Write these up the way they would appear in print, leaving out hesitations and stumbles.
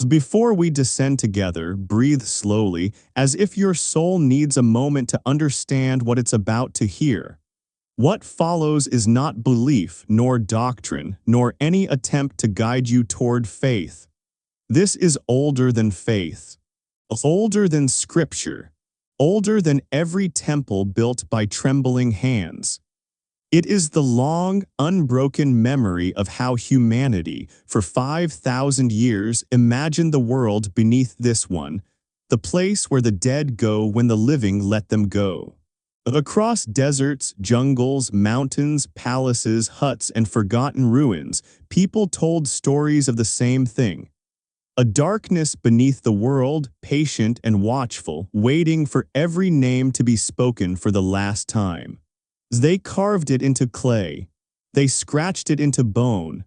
Before we descend together, breathe slowly, as if your soul needs a moment to understand what it's about to hear. What follows is not belief, nor doctrine, nor any attempt to guide you toward faith. This is older than faith, older than scripture, older than every temple built by trembling hands. It is the long, unbroken memory of how humanity, for 5,000 years, imagined the world beneath this one, the place where the dead go when the living let them go. Across deserts, jungles, mountains, palaces, huts, and forgotten ruins, people told stories of the same thing. A darkness beneath the world, patient and watchful, waiting for every name to be spoken for the last time. They carved it into clay. They scratched it into bone.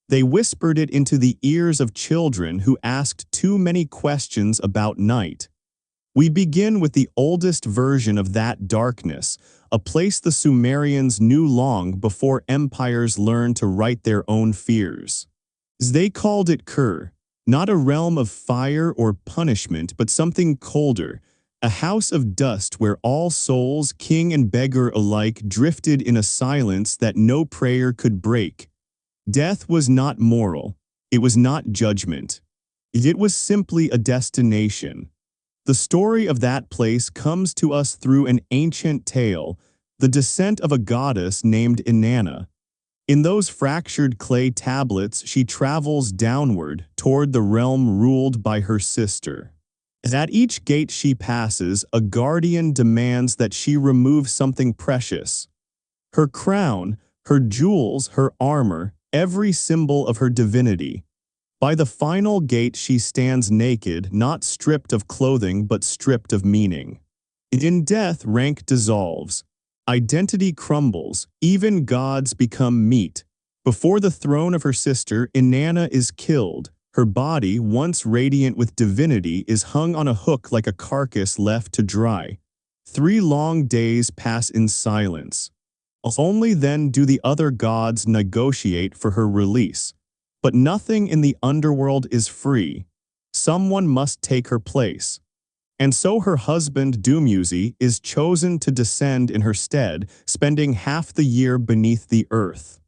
They whispered it into the ears of children who asked too many questions about night. We begin with the oldest version of that darkness, a place the Sumerians knew long before empires learned to write their own fears. They called it Kur, not a realm of fire or punishment, but something colder, a house of dust where all souls, king and beggar alike, drifted in a silence that no prayer could break. Death was not moral. It was not judgment. It was simply a destination. The story of that place comes to us through an ancient tale, the descent of a goddess named Inanna. In those fractured clay tablets, she travels downward toward the realm ruled by her sister. At each gate she passes, a guardian demands that she remove something precious. Her crown, her jewels, her armor, every symbol of her divinity. By the final gate she stands naked, not stripped of clothing but stripped of meaning. In death, rank dissolves. Identity crumbles, even gods become meat. Before the throne of her sister, Inanna is killed. Her body, once radiant with divinity, is hung on a hook like a carcass left to dry. 3 long days pass in silence. Only then do the other gods negotiate for her release. But nothing in the underworld is free. Someone must take her place. And so her husband, Dumuzi, is chosen to descend in her stead, spending half the year beneath the earth.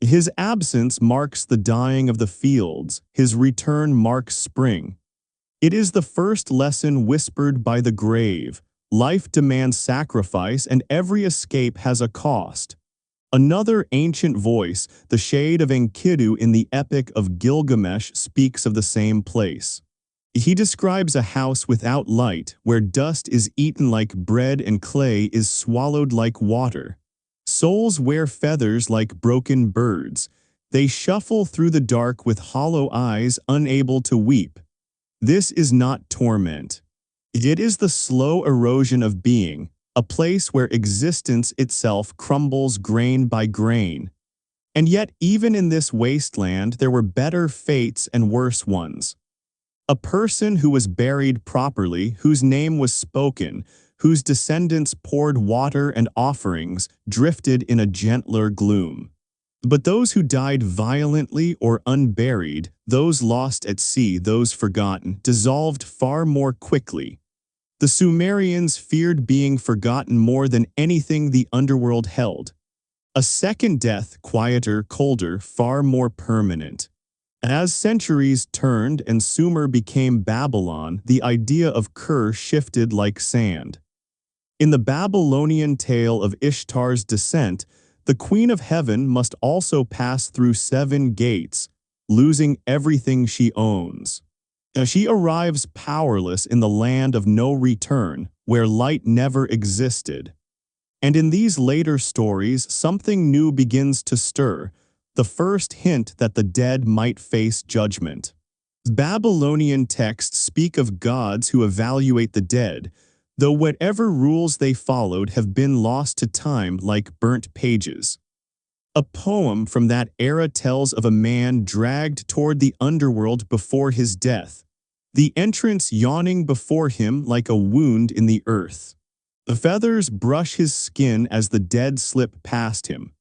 His absence marks the dying of the fields, his return marks spring. It is the first lesson whispered by the grave. Life demands sacrifice, and every escape has a cost. Another ancient voice, the shade of Enkidu in the Epic of Gilgamesh, speaks of the same place. He describes a house without light, where dust is eaten like bread and clay is swallowed like water. Souls wear feathers like broken birds. They shuffle through the dark with hollow eyes, unable to weep. This is not torment. It is the slow erosion of being, a place where existence itself crumbles grain by grain. And yet, even in this wasteland, there were better fates and worse ones. A person who was buried properly, whose name was spoken, whose descendants poured water and offerings, drifted in a gentler gloom. But those who died violently or unburied, those lost at sea, those forgotten, dissolved far more quickly. The Sumerians feared being forgotten more than anything the underworld held. A second death, quieter, colder, far more permanent. As centuries turned and Sumer became Babylon, the idea of Kur shifted like sand. In the Babylonian tale of Ishtar's descent, the Queen of Heaven must also pass through 7 gates, losing everything she owns. She arrives powerless in the land of no return, where light never existed. And in these later stories, something new begins to stir, the first hint that the dead might face judgment. Babylonian texts speak of gods who evaluate the dead, though whatever rules they followed have been lost to time like burnt pages. A poem from that era tells of a man dragged toward the underworld before his death, the entrance yawning before him like a wound in the earth. The feathers brush his skin as the dead slip past him.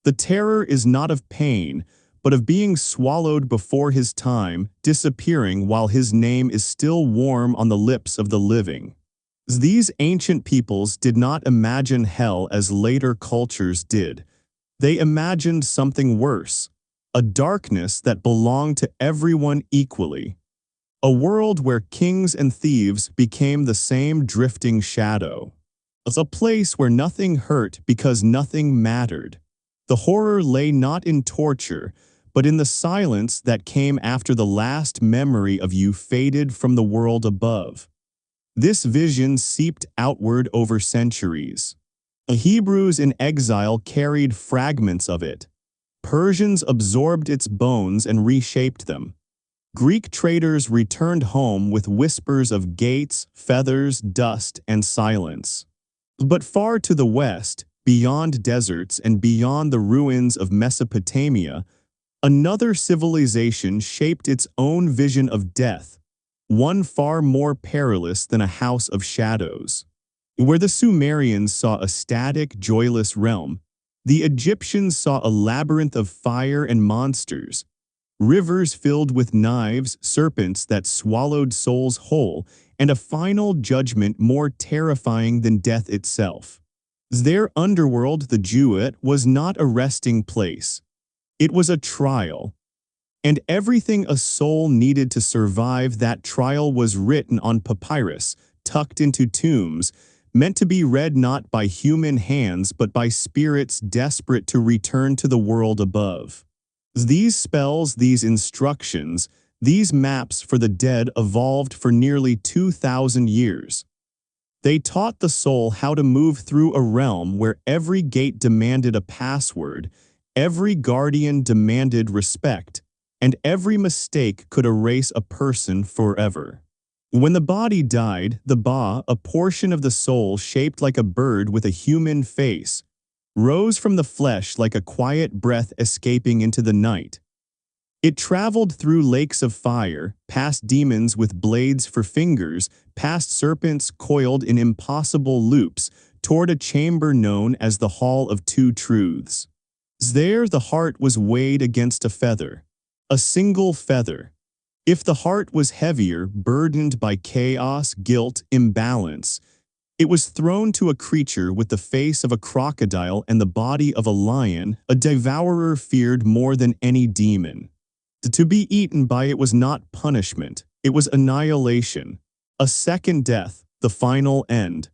The terror is not of pain, but of being swallowed before his time, disappearing while his name is still warm on the lips of the living. These ancient peoples did not imagine hell as later cultures did. They imagined something worse, a darkness that belonged to everyone equally. A world where kings and thieves became the same drifting shadow. A place where nothing hurt because nothing mattered. The horror lay not in torture, but in the silence that came after the last memory of you faded from the world above. This vision seeped outward over centuries. The Hebrews in exile carried fragments of it. Persians absorbed its bones and reshaped them. Greek traders returned home with whispers of gates, feathers, dust, and silence. But far to the west, beyond deserts and beyond the ruins of Mesopotamia, another civilization shaped its own vision of death, one far more perilous than a house of shadows. Where the Sumerians saw a static, joyless realm, the Egyptians saw a labyrinth of fire and monsters, rivers filled with knives, serpents that swallowed souls whole, and a final judgment more terrifying than death itself. Their underworld, the Jewett, was not a resting place. It was a trial. And everything a soul needed to survive that trial was written on papyrus, tucked into tombs, meant to be read not by human hands but by spirits desperate to return to the world above. These spells, these instructions, these maps for the dead evolved for nearly 2,000 years. They taught the soul how to move through a realm where every gate demanded a password, every guardian demanded respect, and every mistake could erase a person forever. When the body died, the ba, a portion of the soul shaped like a bird with a human face, rose from the flesh like a quiet breath escaping into the night. It traveled through lakes of fire, past demons with blades for fingers, past serpents coiled in impossible loops, toward a chamber known as the Hall of Two Truths. There the heart was weighed against a feather, a single feather. If the heart was heavier, burdened by chaos, guilt, imbalance, it was thrown to a creature with the face of a crocodile and the body of a lion, a devourer feared more than any demon. To be eaten by it was not punishment, it was annihilation, a second death, the final end.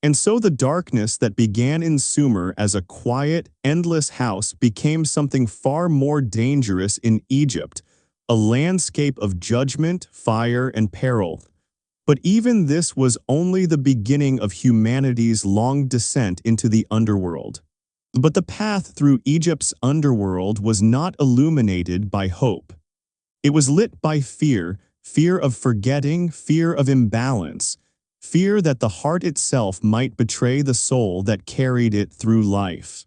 And so the darkness that began in Sumer as a quiet, endless house became something far more dangerous in Egypt, a landscape of judgment, fire, and peril. But even this was only the beginning of humanity's long descent into the underworld. But the path through Egypt's underworld was not illuminated by hope. It was lit by fear, fear of forgetting, fear of imbalance, fear that the heart itself might betray the soul that carried it through life.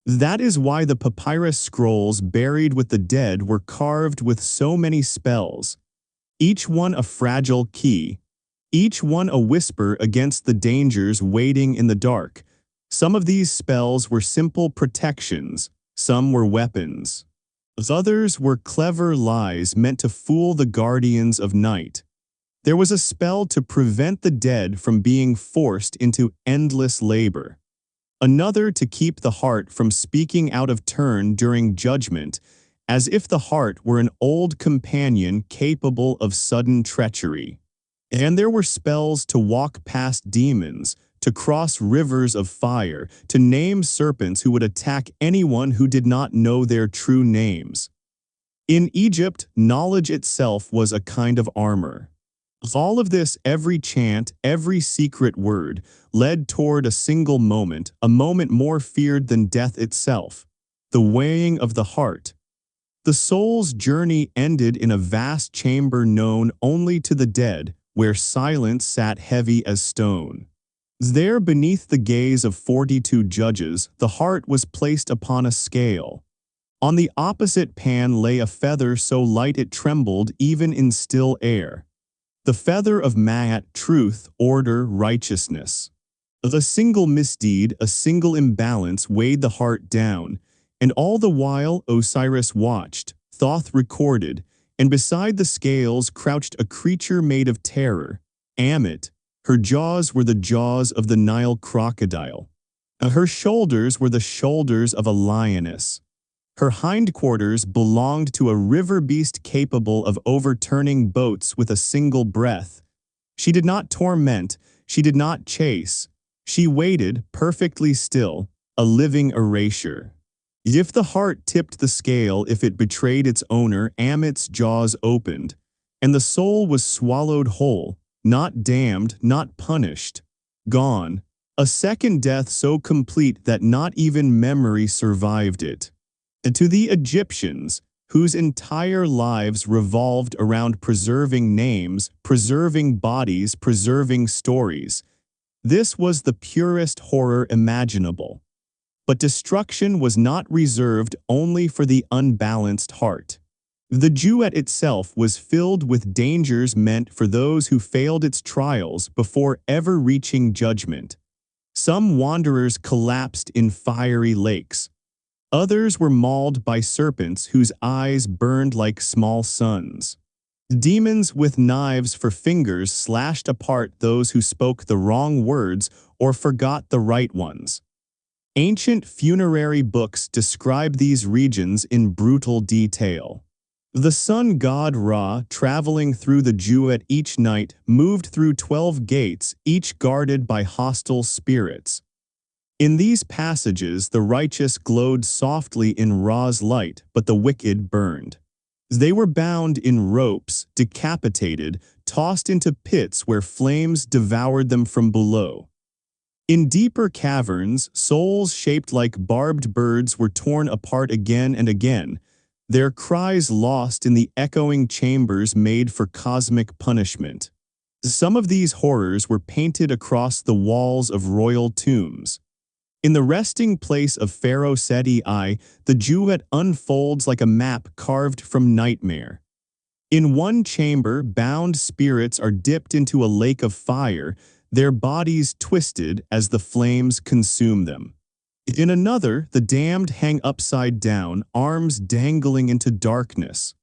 That is why the papyrus scrolls buried with the dead were carved with so many spells, each one a fragile key, each one a whisper against the dangers waiting in the dark. Some of these spells were simple protections, some were weapons. Others were clever lies meant to fool the guardians of night. There was a spell to prevent the dead from being forced into endless labor. Another to keep the heart from speaking out of turn during judgment, as if the heart were an old companion capable of sudden treachery. And there were spells to walk past demons, to cross rivers of fire, to name serpents who would attack anyone who did not know their true names. In Egypt, knowledge itself was a kind of armor. All of this, every chant, every secret word, led toward a single moment, a moment more feared than death itself, the weighing of the heart. The soul's journey ended in a vast chamber known only to the dead, where silence sat heavy as stone. There, beneath the gaze of 42 judges, the heart was placed upon a scale. On the opposite pan lay a feather so light it trembled even in still air. The feather of Ma'at, truth, order, righteousness. A single misdeed, a single imbalance weighed the heart down, and all the while Osiris watched, Thoth recorded, and beside the scales crouched a creature made of terror, Amit. Her jaws were the jaws of the Nile crocodile. Her shoulders were the shoulders of a lioness. Her hindquarters belonged to a river beast capable of overturning boats with a single breath. She did not torment, she did not chase. She waited, perfectly still, a living erasure. If the heart tipped the scale, if it betrayed its owner, Amit's jaws opened, and the soul was swallowed whole, not damned, not punished. Gone. A second death so complete that not even memory survived it. And to the Egyptians, whose entire lives revolved around preserving names, preserving bodies, preserving stories, this was the purest horror imaginable. But destruction was not reserved only for the unbalanced heart. The Jewet itself was filled with dangers meant for those who failed its trials before ever reaching judgment. Some wanderers collapsed in fiery lakes. Others were mauled by serpents whose eyes burned like small suns. Demons with knives for fingers slashed apart those who spoke the wrong words or forgot the right ones. Ancient funerary books describe these regions in brutal detail. The sun god Ra, traveling through the Jewet each night, moved through 12 gates, each guarded by hostile spirits. In these passages, the righteous glowed softly in Ra's light, but the wicked burned. They were bound in ropes, decapitated, tossed into pits where flames devoured them from below. In deeper caverns, souls shaped like barbed birds were torn apart again and again, their cries lost in the echoing chambers made for cosmic punishment. Some of these horrors were painted across the walls of royal tombs. In the resting place of Pharaoh Seti I, the Jewet unfolds like a map carved from nightmare. In one chamber, bound spirits are dipped into a lake of fire, their bodies twisted as the flames consume them. In another, the damned hang upside down, arms dangling into darkness.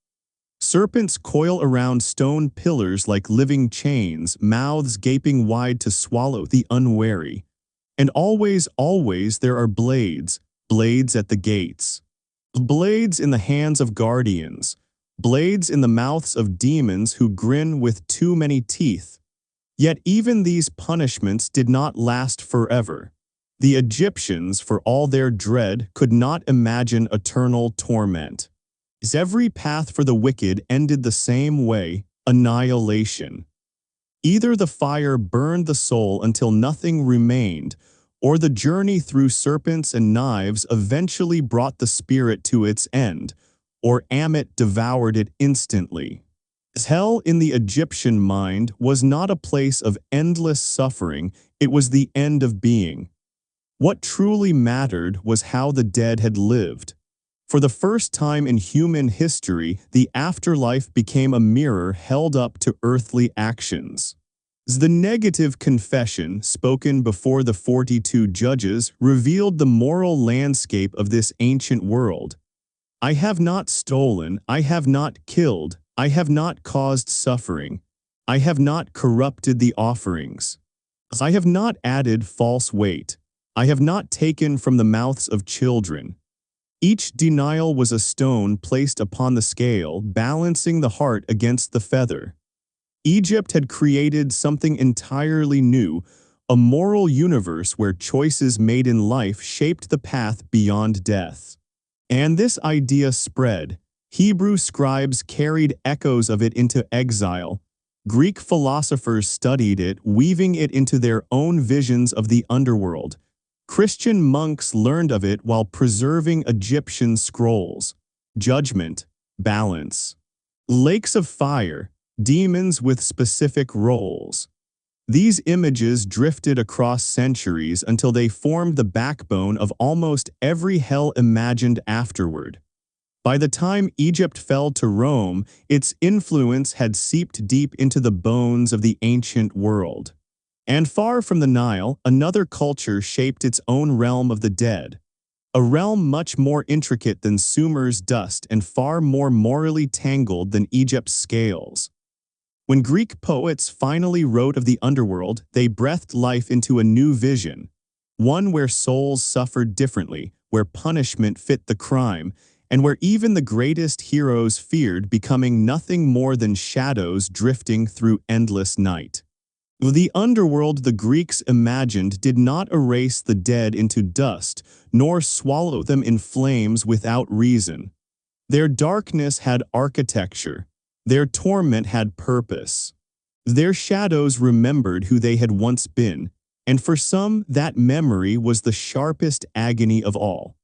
Serpents coil around stone pillars like living chains, mouths gaping wide to swallow the unwary. And always, always there are blades, blades at the gates. Blades in the hands of guardians, blades in the mouths of demons who grin with too many teeth. Yet even these punishments did not last forever. The Egyptians, for all their dread, could not imagine eternal torment. Every path for the wicked ended the same way, annihilation. Either the fire burned the soul until nothing remained, or the journey through serpents and knives eventually brought the spirit to its end, or Amit devoured it instantly. Hell in the Egyptian mind was not a place of endless suffering, it was the end of being. What truly mattered was how the dead had lived. For the first time in human history, the afterlife became a mirror held up to earthly actions. The negative confession, spoken before the 42 judges, revealed the moral landscape of this ancient world. I have not stolen, I have not killed, I have not caused suffering, I have not corrupted the offerings. I have not added false weight, I have not taken from the mouths of children. Each denial was a stone placed upon the scale, balancing the heart against the feather. Egypt had created something entirely new, a moral universe where choices made in life shaped the path beyond death. And this idea spread. Hebrew scribes carried echoes of it into exile. Greek philosophers studied it, weaving it into their own visions of the underworld. Christian monks learned of it while preserving Egyptian scrolls. Judgment, balance. Lakes of fire, demons with specific roles. These images drifted across centuries until they formed the backbone of almost every hell imagined afterward. By the time Egypt fell to Rome, its influence had seeped deep into the bones of the ancient world. And far from the Nile, another culture shaped its own realm of the dead. a realm much more intricate than Sumer's dust and far more morally tangled than Egypt's scales. When Greek poets finally wrote of the underworld, they breathed life into a new vision, one where souls suffered differently, where punishment fit the crime, and where even the greatest heroes feared becoming nothing more than shadows drifting through endless night. The underworld the Greeks imagined did not erase the dead into dust, nor swallow them in flames without reason. Their darkness had architecture. Their torment had purpose. Their shadows remembered who they had once been, and for some that memory was the sharpest agony of all.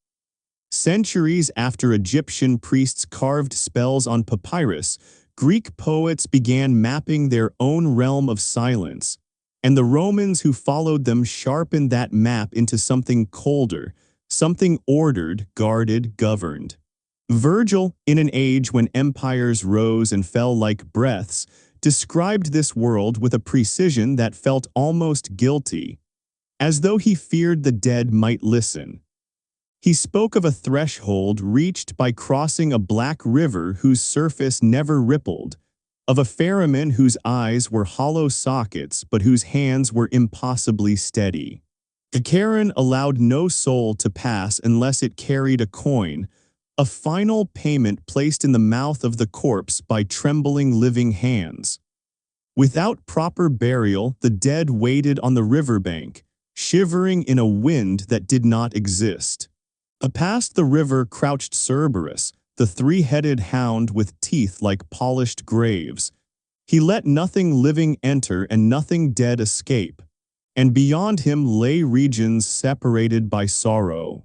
Centuries after Egyptian priests carved spells on papyrus, Greek poets began mapping their own realm of silence, and the Romans who followed them sharpened that map into something colder, something ordered, guarded, governed. Virgil, in an age when empires rose and fell like breaths, described this world with a precision that felt almost guilty, as though he feared the dead might listen. He spoke of a threshold reached by crossing a black river whose surface never rippled, of a ferryman whose eyes were hollow sockets but whose hands were impossibly steady. The Charon allowed no soul to pass unless it carried a coin, a final payment placed in the mouth of the corpse by trembling living hands. Without proper burial, the dead waited on the riverbank, shivering in a wind that did not exist. Past the river crouched Cerberus, the three-headed hound with teeth like polished graves. He let nothing living enter and nothing dead escape, and beyond him lay regions separated by sorrow.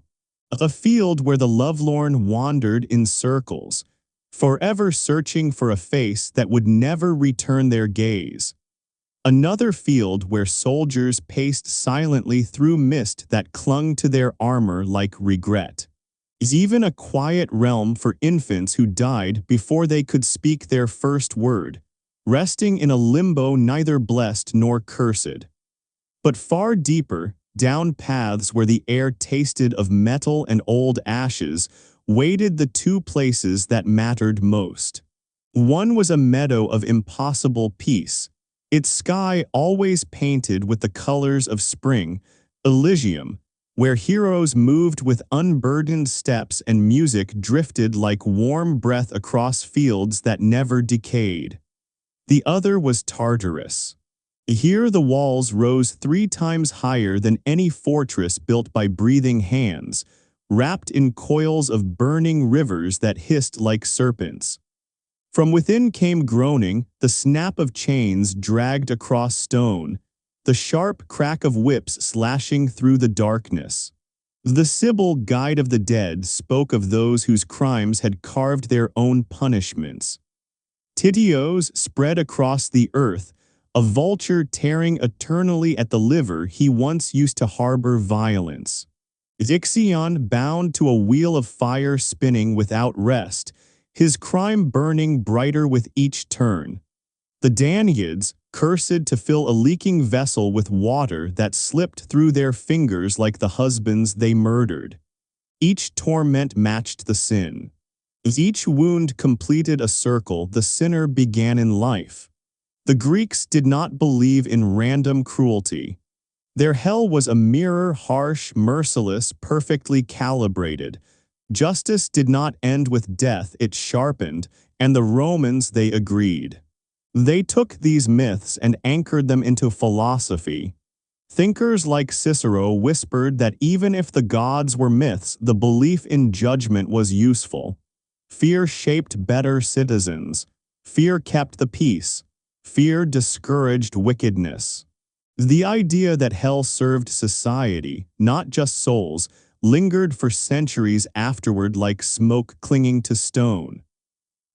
A field where the lovelorn wandered in circles, forever searching for a face that would never return their gaze. Another field where soldiers paced silently through mist that clung to their armor like regret. Is even a quiet realm for infants who died before they could speak their first word, resting in a limbo neither blessed nor cursed. But far deeper, down paths where the air tasted of metal and old ashes, waited the two places that mattered most. One was a meadow of impossible peace, its sky always painted with the colors of spring, Elysium, where heroes moved with unburdened steps and music drifted like warm breath across fields that never decayed. The other was Tartarus. Here the walls rose 3 times higher than any fortress built by breathing hands, wrapped in coils of burning rivers that hissed like serpents. From within came groaning, the snap of chains dragged across stone, the sharp crack of whips slashing through the darkness. The Sibyl guide of the dead spoke of those whose crimes had carved their own punishments. Tityos spread across the earth, a vulture tearing eternally at the liver he once used to harbor violence. Ixion bound to a wheel of fire spinning without rest, his crime burning brighter with each turn. The Danaids, cursed to fill a leaking vessel with water that slipped through their fingers like the husbands they murdered. Each torment matched the sin. As each wound completed a circle, the sinner began in life. The Greeks did not believe in random cruelty. Their hell was a mirror, harsh, merciless, perfectly calibrated. Justice did not end with death, it sharpened, and the Romans, they agreed. They took these myths and anchored them into philosophy. Thinkers like Cicero whispered that even if the gods were myths, the belief in judgment was useful. Fear shaped better citizens. Fear kept the peace. Fear discouraged wickedness. The idea that hell served society, not just souls, lingered for centuries afterward like smoke clinging to stone.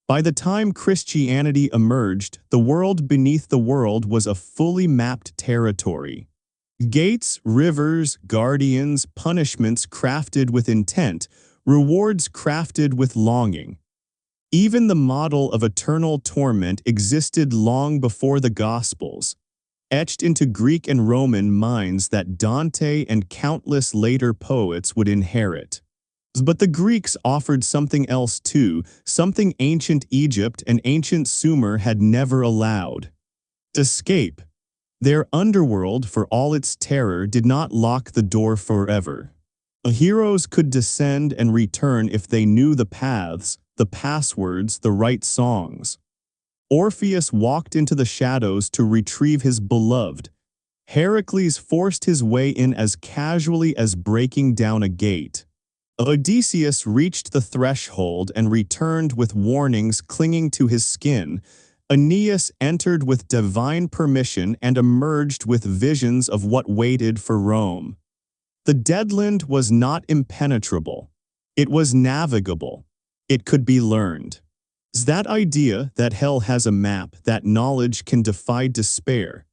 By the time Christianity emerged, the world beneath the world was a fully mapped territory. Gates, rivers, guardians, punishments crafted with intent, rewards crafted with longing. Even the model of eternal torment existed long before the Gospels, etched into Greek and Roman minds that Dante and countless later poets would inherit. But the Greeks offered something else too, something ancient Egypt and ancient Sumer had never allowed. Escape. Their underworld, for all its terror, did not lock the door forever. Heroes could descend and return if they knew the paths, the passwords, the right songs. Orpheus walked into the shadows to retrieve his beloved. Heracles forced his way in as casually as breaking down a gate. Odysseus reached the threshold and returned with warnings clinging to his skin. Aeneas entered with divine permission and emerged with visions of what waited for Rome. The Deadland was not impenetrable. It was navigable. It could be learned. That idea that hell has a map, that knowledge can defy despair,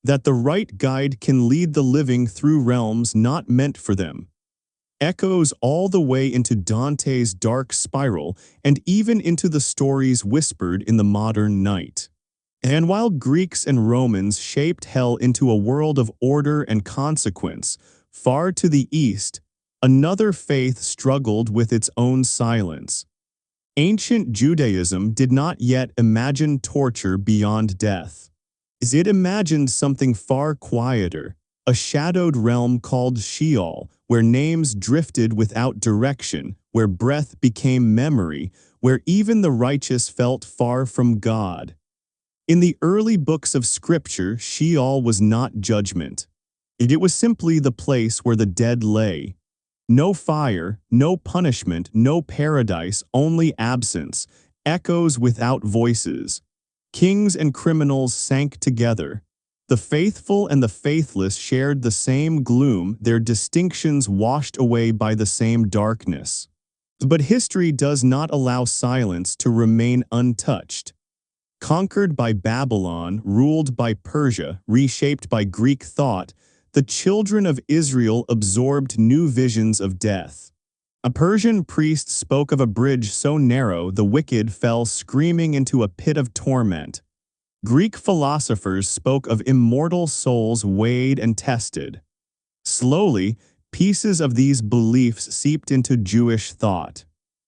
that the right guide can lead the living through realms not meant for them, echoes all the way into Dante's dark spiral and even into the stories whispered in the modern night. And while Greeks and Romans shaped hell into a world of order and consequence, far to the east, another faith struggled with its own silence. Ancient Judaism did not yet imagine torture beyond death. It imagined something far quieter, a shadowed realm called Sheol, where names drifted without direction, where breath became memory, where even the righteous felt far from God. In the early books of Scripture, Sheol was not judgment. It was simply the place where the dead lay. No fire, no punishment, no paradise, only absence, echoes without voices. Kings and criminals sank together. The faithful and the faithless shared the same gloom, their distinctions washed away by the same darkness. But history does not allow silence to remain untouched. Conquered by Babylon, ruled by Persia, reshaped by Greek thought, the children of Israel absorbed new visions of death. A Persian priest spoke of a bridge so narrow the wicked fell screaming into a pit of torment. Greek philosophers spoke of immortal souls weighed and tested. Slowly, pieces of these beliefs seeped into Jewish thought.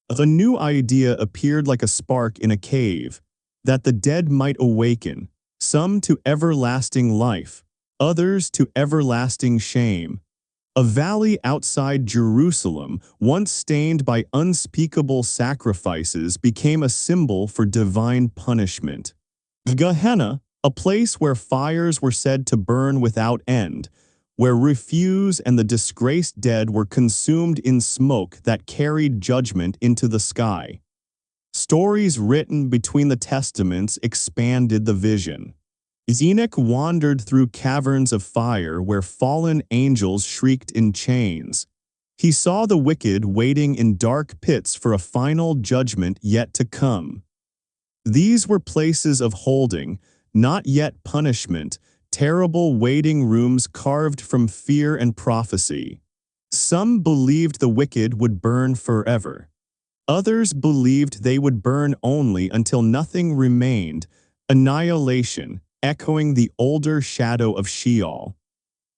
A new idea appeared like a spark in a cave, that the dead might awaken, some to everlasting life, others to everlasting shame. A valley outside Jerusalem, once stained by unspeakable sacrifices, became a symbol for divine punishment. Gehenna, a place where fires were said to burn without end, where refuse and the disgraced dead were consumed in smoke that carried judgment into the sky. Stories written between the testaments expanded the vision. Enoch wandered through caverns of fire where fallen angels shrieked in chains. He saw the wicked waiting in dark pits for a final judgment yet to come. These were places of holding, not yet punishment, terrible waiting rooms carved from fear and prophecy. Some believed the wicked would burn forever. Others believed they would burn only until nothing remained, annihilation, echoing the older shadow of Sheol.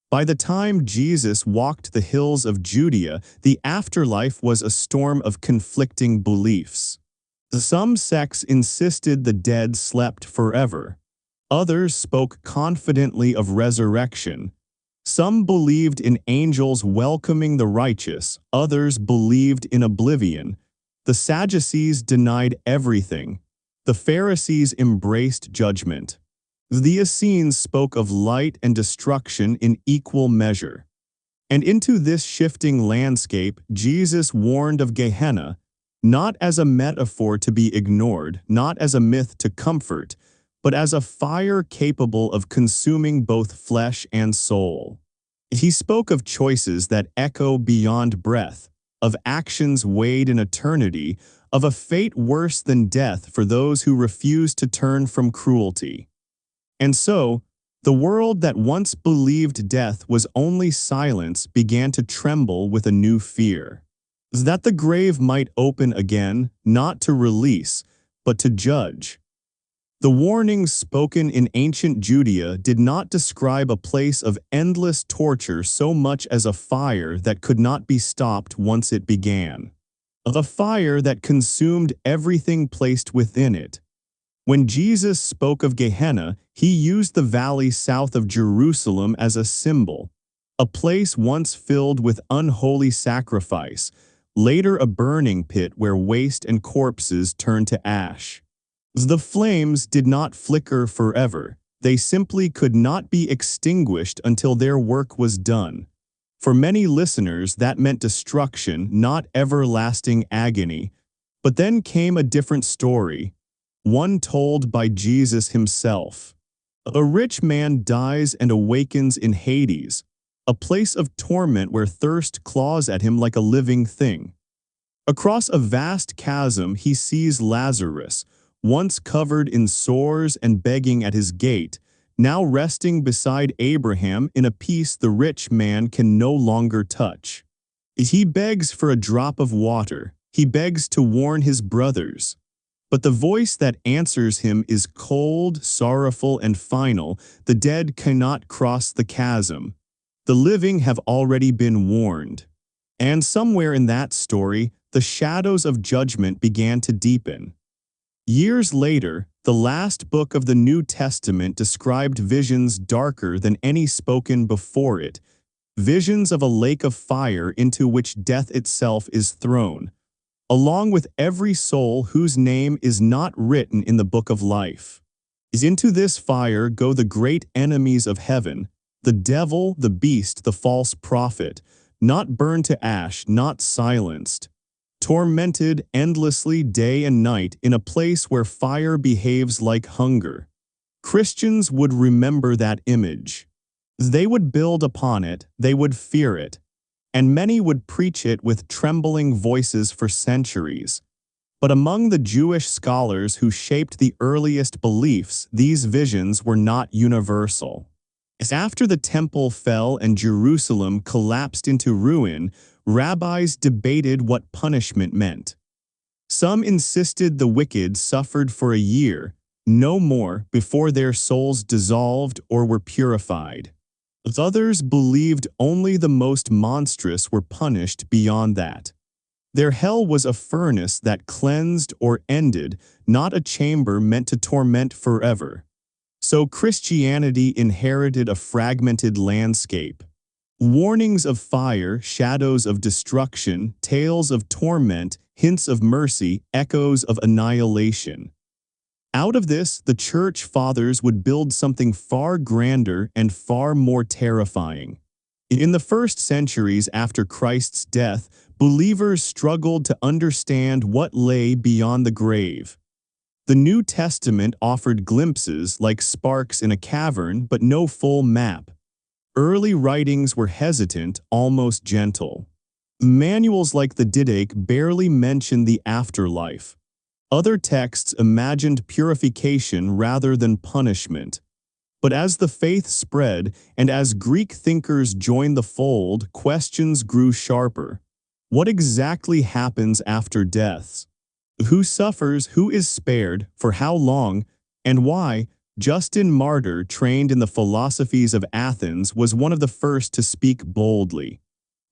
By the time Jesus walked the hills of Judea, the afterlife was a storm of conflicting beliefs. Some sects insisted the dead slept forever. Others spoke confidently of resurrection. Some believed in angels welcoming the righteous, others believed in oblivion. The Sadducees denied everything. The Pharisees embraced judgment. The Essenes spoke of light and destruction in equal measure. And into this shifting landscape, Jesus warned of Gehenna, not as a metaphor to be ignored, not as a myth to comfort, but as a fire capable of consuming both flesh and soul. He spoke of choices that echo beyond breath, of actions weighed in eternity, of a fate worse than death for those who refuse to turn from cruelty. And so, the world that once believed death was only silence began to tremble with a new fear. That the grave might open again, not to release, but to judge. The warnings spoken in ancient Judea did not describe a place of endless torture so much as a fire that could not be stopped once it began. a fire that consumed everything placed within it. When Jesus spoke of Gehenna, he used the valley south of Jerusalem as a symbol, a place once filled with unholy sacrifice, later a burning pit where waste and corpses turned to ash. The flames did not flicker forever, they simply could not be extinguished until their work was done. For many listeners, that meant destruction, not everlasting agony. But then came a different story, one told by Jesus himself. A rich man dies and awakens in Hades, a place of torment where thirst claws at him like a living thing. Across a vast chasm he sees Lazarus, once covered in sores and begging at his gate, now resting beside Abraham in a peace the rich man can no longer touch. He begs for a drop of water, he begs to warn his brothers. But the voice that answers him is cold, sorrowful, and final. The dead cannot cross the chasm. The living have already been warned. And somewhere in that story, the shadows of judgment began to deepen. Years later, the last book of the New Testament described visions darker than any spoken before it, visions of a lake of fire into which death itself is thrown, along with every soul whose name is not written in the book of life. Into this fire go the great enemies of heaven, the devil, the beast, the false prophet, not burned to ash, not silenced, tormented endlessly day and night in a place where fire behaves like hunger. Christians would remember that image. They would build upon it, they would fear it, and many would preach it with trembling voices for centuries. But among the Jewish scholars who shaped the earliest beliefs, these visions were not universal. As after the temple fell and Jerusalem collapsed into ruin, rabbis debated what punishment meant. Some insisted the wicked suffered for a year, no more, before their souls dissolved or were purified. Others believed only the most monstrous were punished beyond that. Their hell was a furnace that cleansed or ended, not a chamber meant to torment forever. So Christianity inherited a fragmented landscape. Warnings of fire, shadows of destruction, tales of torment, hints of mercy, echoes of annihilation. Out of this, the Church Fathers would build something far grander and far more terrifying. In the first centuries after Christ's death, believers struggled to understand what lay beyond the grave. The New Testament offered glimpses like sparks in a cavern, but no full map. Early writings were hesitant, almost gentle. Manuals like the Didache barely mention the afterlife. Other texts imagined purification rather than punishment. But as the faith spread, and as Greek thinkers joined the fold, questions grew sharper. What exactly happens after death? Who suffers, who is spared, for how long, and why? Justin Martyr, trained in the philosophies of Athens, was one of the first to speak boldly.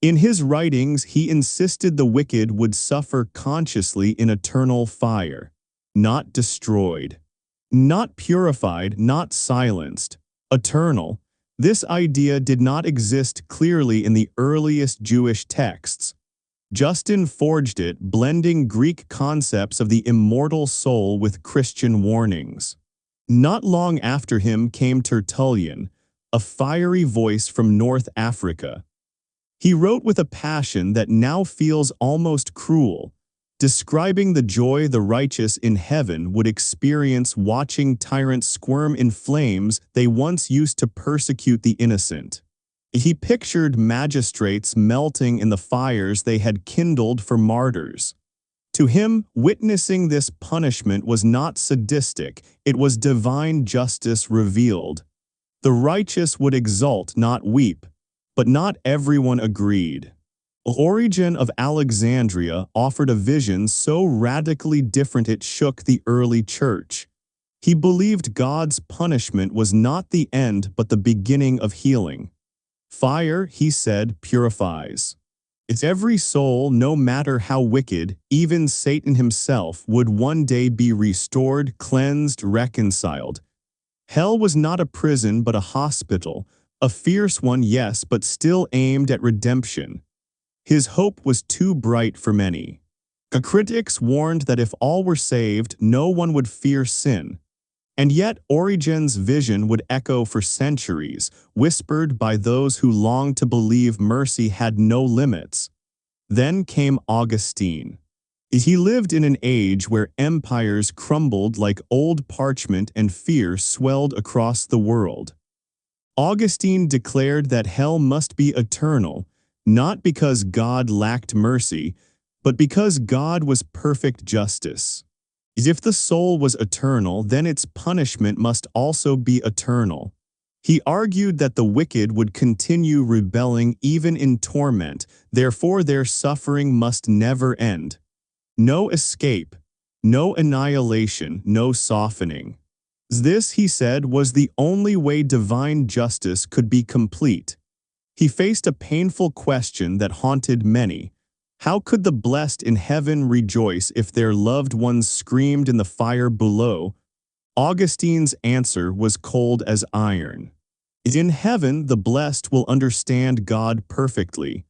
In his writings, he insisted the wicked would suffer consciously in eternal fire, not destroyed, not purified, not silenced, eternal. This idea did not exist clearly in the earliest Jewish texts. Justin forged it, blending Greek concepts of the immortal soul with Christian warnings. Not long after him came Tertullian, a fiery voice from North Africa. He wrote with a passion that now feels almost cruel, describing the joy the righteous in heaven would experience watching tyrants squirm in flames they once used to persecute the innocent. He pictured magistrates melting in the fires they had kindled for martyrs. To him, witnessing this punishment was not sadistic, it was divine justice revealed. The righteous would exult, not weep. But not everyone agreed. Origen of Alexandria offered a vision so radically different it shook the early church. He believed God's punishment was not the end but the beginning of healing. Fire, he said, purifies. It's every soul, no matter how wicked, even Satan himself, would one day be restored, cleansed, reconciled. Hell was not a prison but a hospital, a fierce one, yes, but still aimed at redemption. His hope was too bright for many. Critics warned that if all were saved, no one would fear sin. And yet Origen's vision would echo for centuries, whispered by those who longed to believe mercy had no limits. Then came Augustine. He lived in an age where empires crumbled like old parchment and fear swelled across the world. Augustine declared that hell must be eternal, not because God lacked mercy, but because God was perfect justice. If the soul was eternal, then its punishment must also be eternal. He argued that the wicked would continue rebelling even in torment, therefore their suffering must never end. No escape, no annihilation, no softening. This, he said, was the only way divine justice could be complete. He faced a painful question that haunted many. How could the blessed in heaven rejoice if their loved ones screamed in the fire below? Augustine's answer was cold as iron. In heaven, the blessed will understand God perfectly.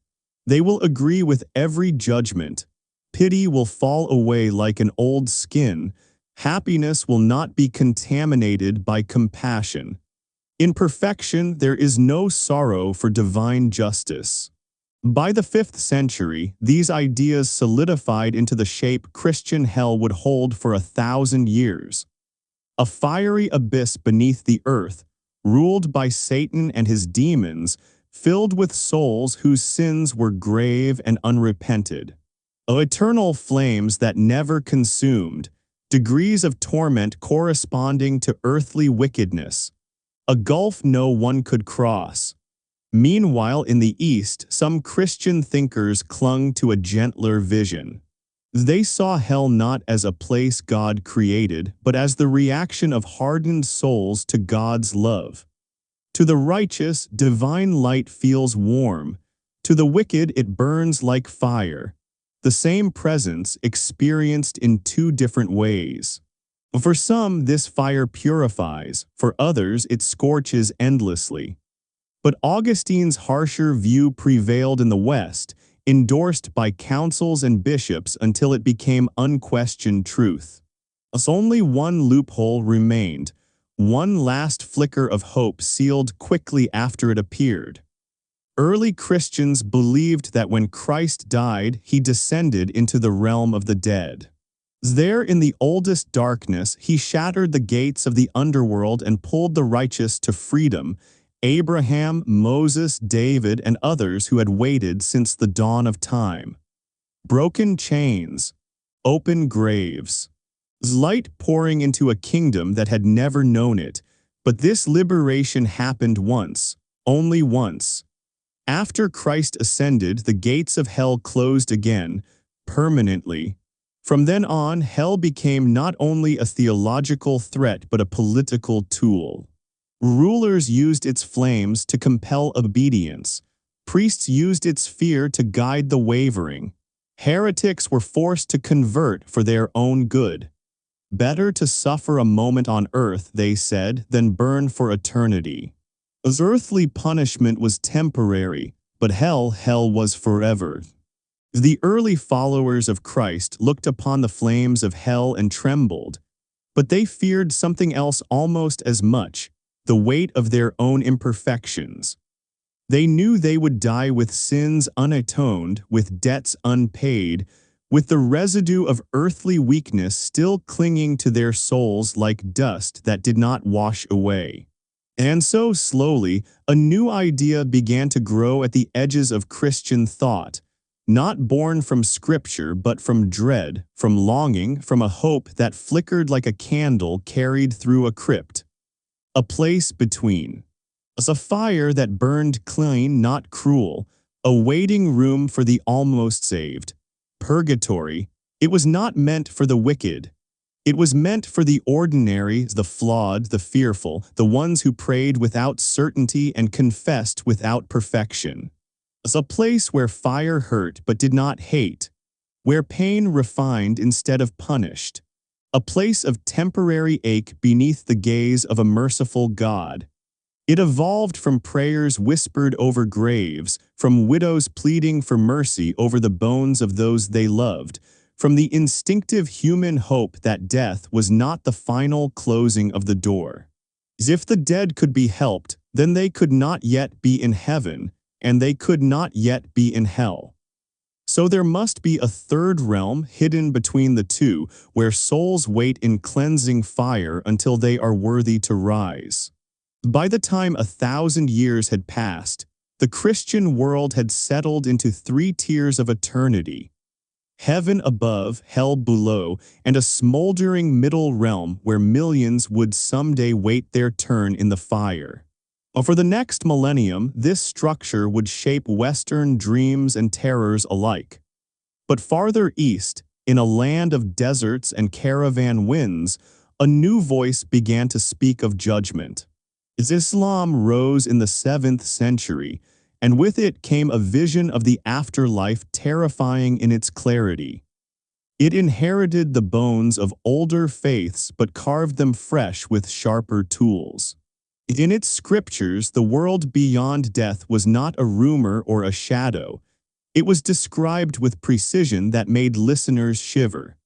They will agree with every judgment. Pity will fall away like an old skin. Happiness will not be contaminated by compassion. In perfection, there is no sorrow for divine justice. By the 5th century, these ideas solidified into the shape Christian hell would hold for 1,000 years. A fiery abyss beneath the earth, ruled by Satan and his demons, filled with souls whose sins were grave and unrepented. Eternal flames that never consumed, degrees of torment corresponding to earthly wickedness. A gulf no one could cross. Meanwhile, in the East, some Christian thinkers clung to a gentler vision. They saw hell not as a place God created, but as the reaction of hardened souls to God's love. To the righteous, divine light feels warm. To the wicked, it burns like fire. The same presence experienced in two different ways. For some, this fire purifies. For others, it scorches endlessly. But Augustine's harsher view prevailed in the West, endorsed by councils and bishops until it became unquestioned truth. Thus only one loophole remained, one last flicker of hope sealed quickly after it appeared. Early Christians believed that when Christ died, he descended into the realm of the dead. There in the oldest darkness, he shattered the gates of the underworld and pulled the righteous to freedom, Abraham, Moses, David, and others who had waited since the dawn of time. Broken chains, open graves, light pouring into a kingdom that had never known it. But this liberation happened once, only once. After Christ ascended, the gates of hell closed again, permanently. From then on, hell became not only a theological threat but a political tool. Rulers used its flames to compel obedience. Priests used its fear to guide the wavering. Heretics were forced to convert for their own good. Better to suffer a moment on earth, they said, than burn for eternity. As earthly punishment was temporary, but hell was forever. The early followers of Christ looked upon the flames of hell and trembled, but they feared something else almost as much, the weight of their own imperfections. They knew they would die with sins unatoned, with debts unpaid, with the residue of earthly weakness still clinging to their souls like dust that did not wash away. And so slowly, a new idea began to grow at the edges of Christian thought, not born from scripture but from dread, from longing, from a hope that flickered like a candle carried through a crypt. A place between. A fire that burned clean, not cruel, a waiting room for the almost saved. Purgatory. It was not meant for the wicked. It was meant for the ordinary, the flawed, the fearful, the ones who prayed without certainty and confessed without perfection. As a place where fire hurt but did not hate, where pain refined instead of punished, a place of temporary ache beneath the gaze of a merciful God. It evolved from prayers whispered over graves, from widows pleading for mercy over the bones of those they loved, from the instinctive human hope that death was not the final closing of the door. As if the dead could be helped, then they could not yet be in heaven, and they could not yet be in hell. So there must be a third realm hidden between the two, where souls wait in cleansing fire until they are worthy to rise. By the time 1,000 years had passed, the Christian world had settled into 3 tiers of eternity: heaven above, hell below, and a smoldering middle realm where millions would someday wait their turn in the fire. For the next millennium, this structure would shape Western dreams and terrors alike. But farther east, in a land of deserts and caravan winds, a new voice began to speak of judgment. As Islam rose in the 7th century, and with it came a vision of the afterlife terrifying in its clarity. It inherited the bones of older faiths but carved them fresh with sharper tools. In its scriptures, the world beyond death was not a rumor or a shadow. It was described with precision that made listeners shiver.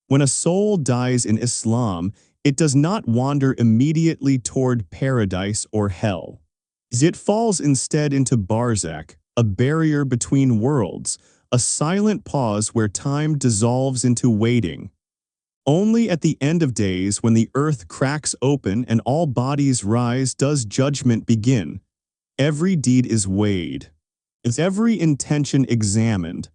When a soul dies in Islam, it does not wander immediately toward paradise or hell. It falls instead into barzakh, a barrier between worlds, a silent pause where time dissolves into waiting. Only at the end of days, when the earth cracks open and all bodies rise, does judgment begin. Every deed is weighed. Is every intention examined.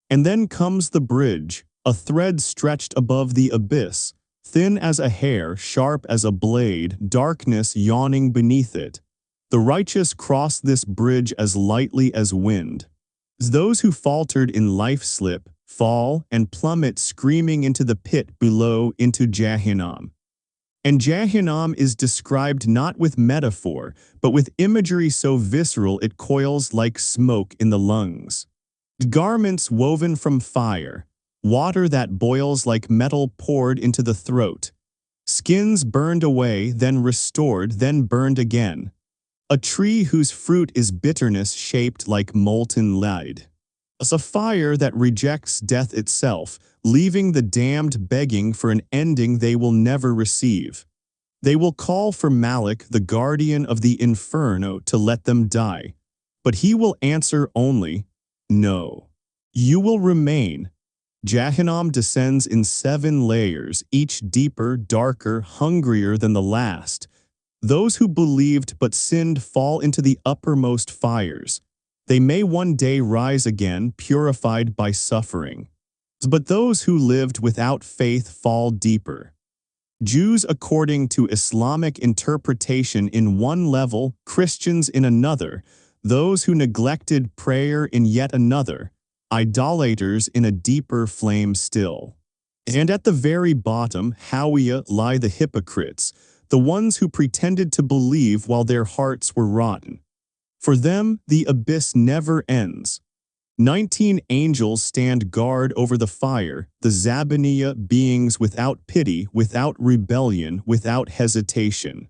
And then comes the bridge, a thread stretched above the abyss, thin as a hair, sharp as a blade, darkness yawning beneath it. The righteous cross this bridge as lightly as wind. As those who faltered in life slip, fall, and plummet screaming into the pit below, into Jahannam. And Jahannam is described not with metaphor, but with imagery so visceral it coils like smoke in the lungs. Garments woven from fire, water that boils like metal poured into the throat, skins burned away, then restored, then burned again. A tree whose fruit is bitterness shaped like molten lead. As a fire that rejects death itself, leaving the damned begging for an ending they will never receive. They will call for Malik, the guardian of the inferno, to let them die. But he will answer only, no. You will remain. Jahannam descends in 7 layers, each deeper, darker, hungrier than the last. Those who believed but sinned fall into the uppermost fires. They may one day rise again, purified by suffering. But those who lived without faith fall deeper. Jews according to Islamic interpretation in one level, Christians in another, those who neglected prayer in yet another, idolaters in a deeper flame still. And at the very bottom, Hawiyah, lie the hypocrites, the ones who pretended to believe while their hearts were rotten. For them, the abyss never ends. 19 angels stand guard over the fire, the Zabaniya beings without pity, without rebellion, without hesitation.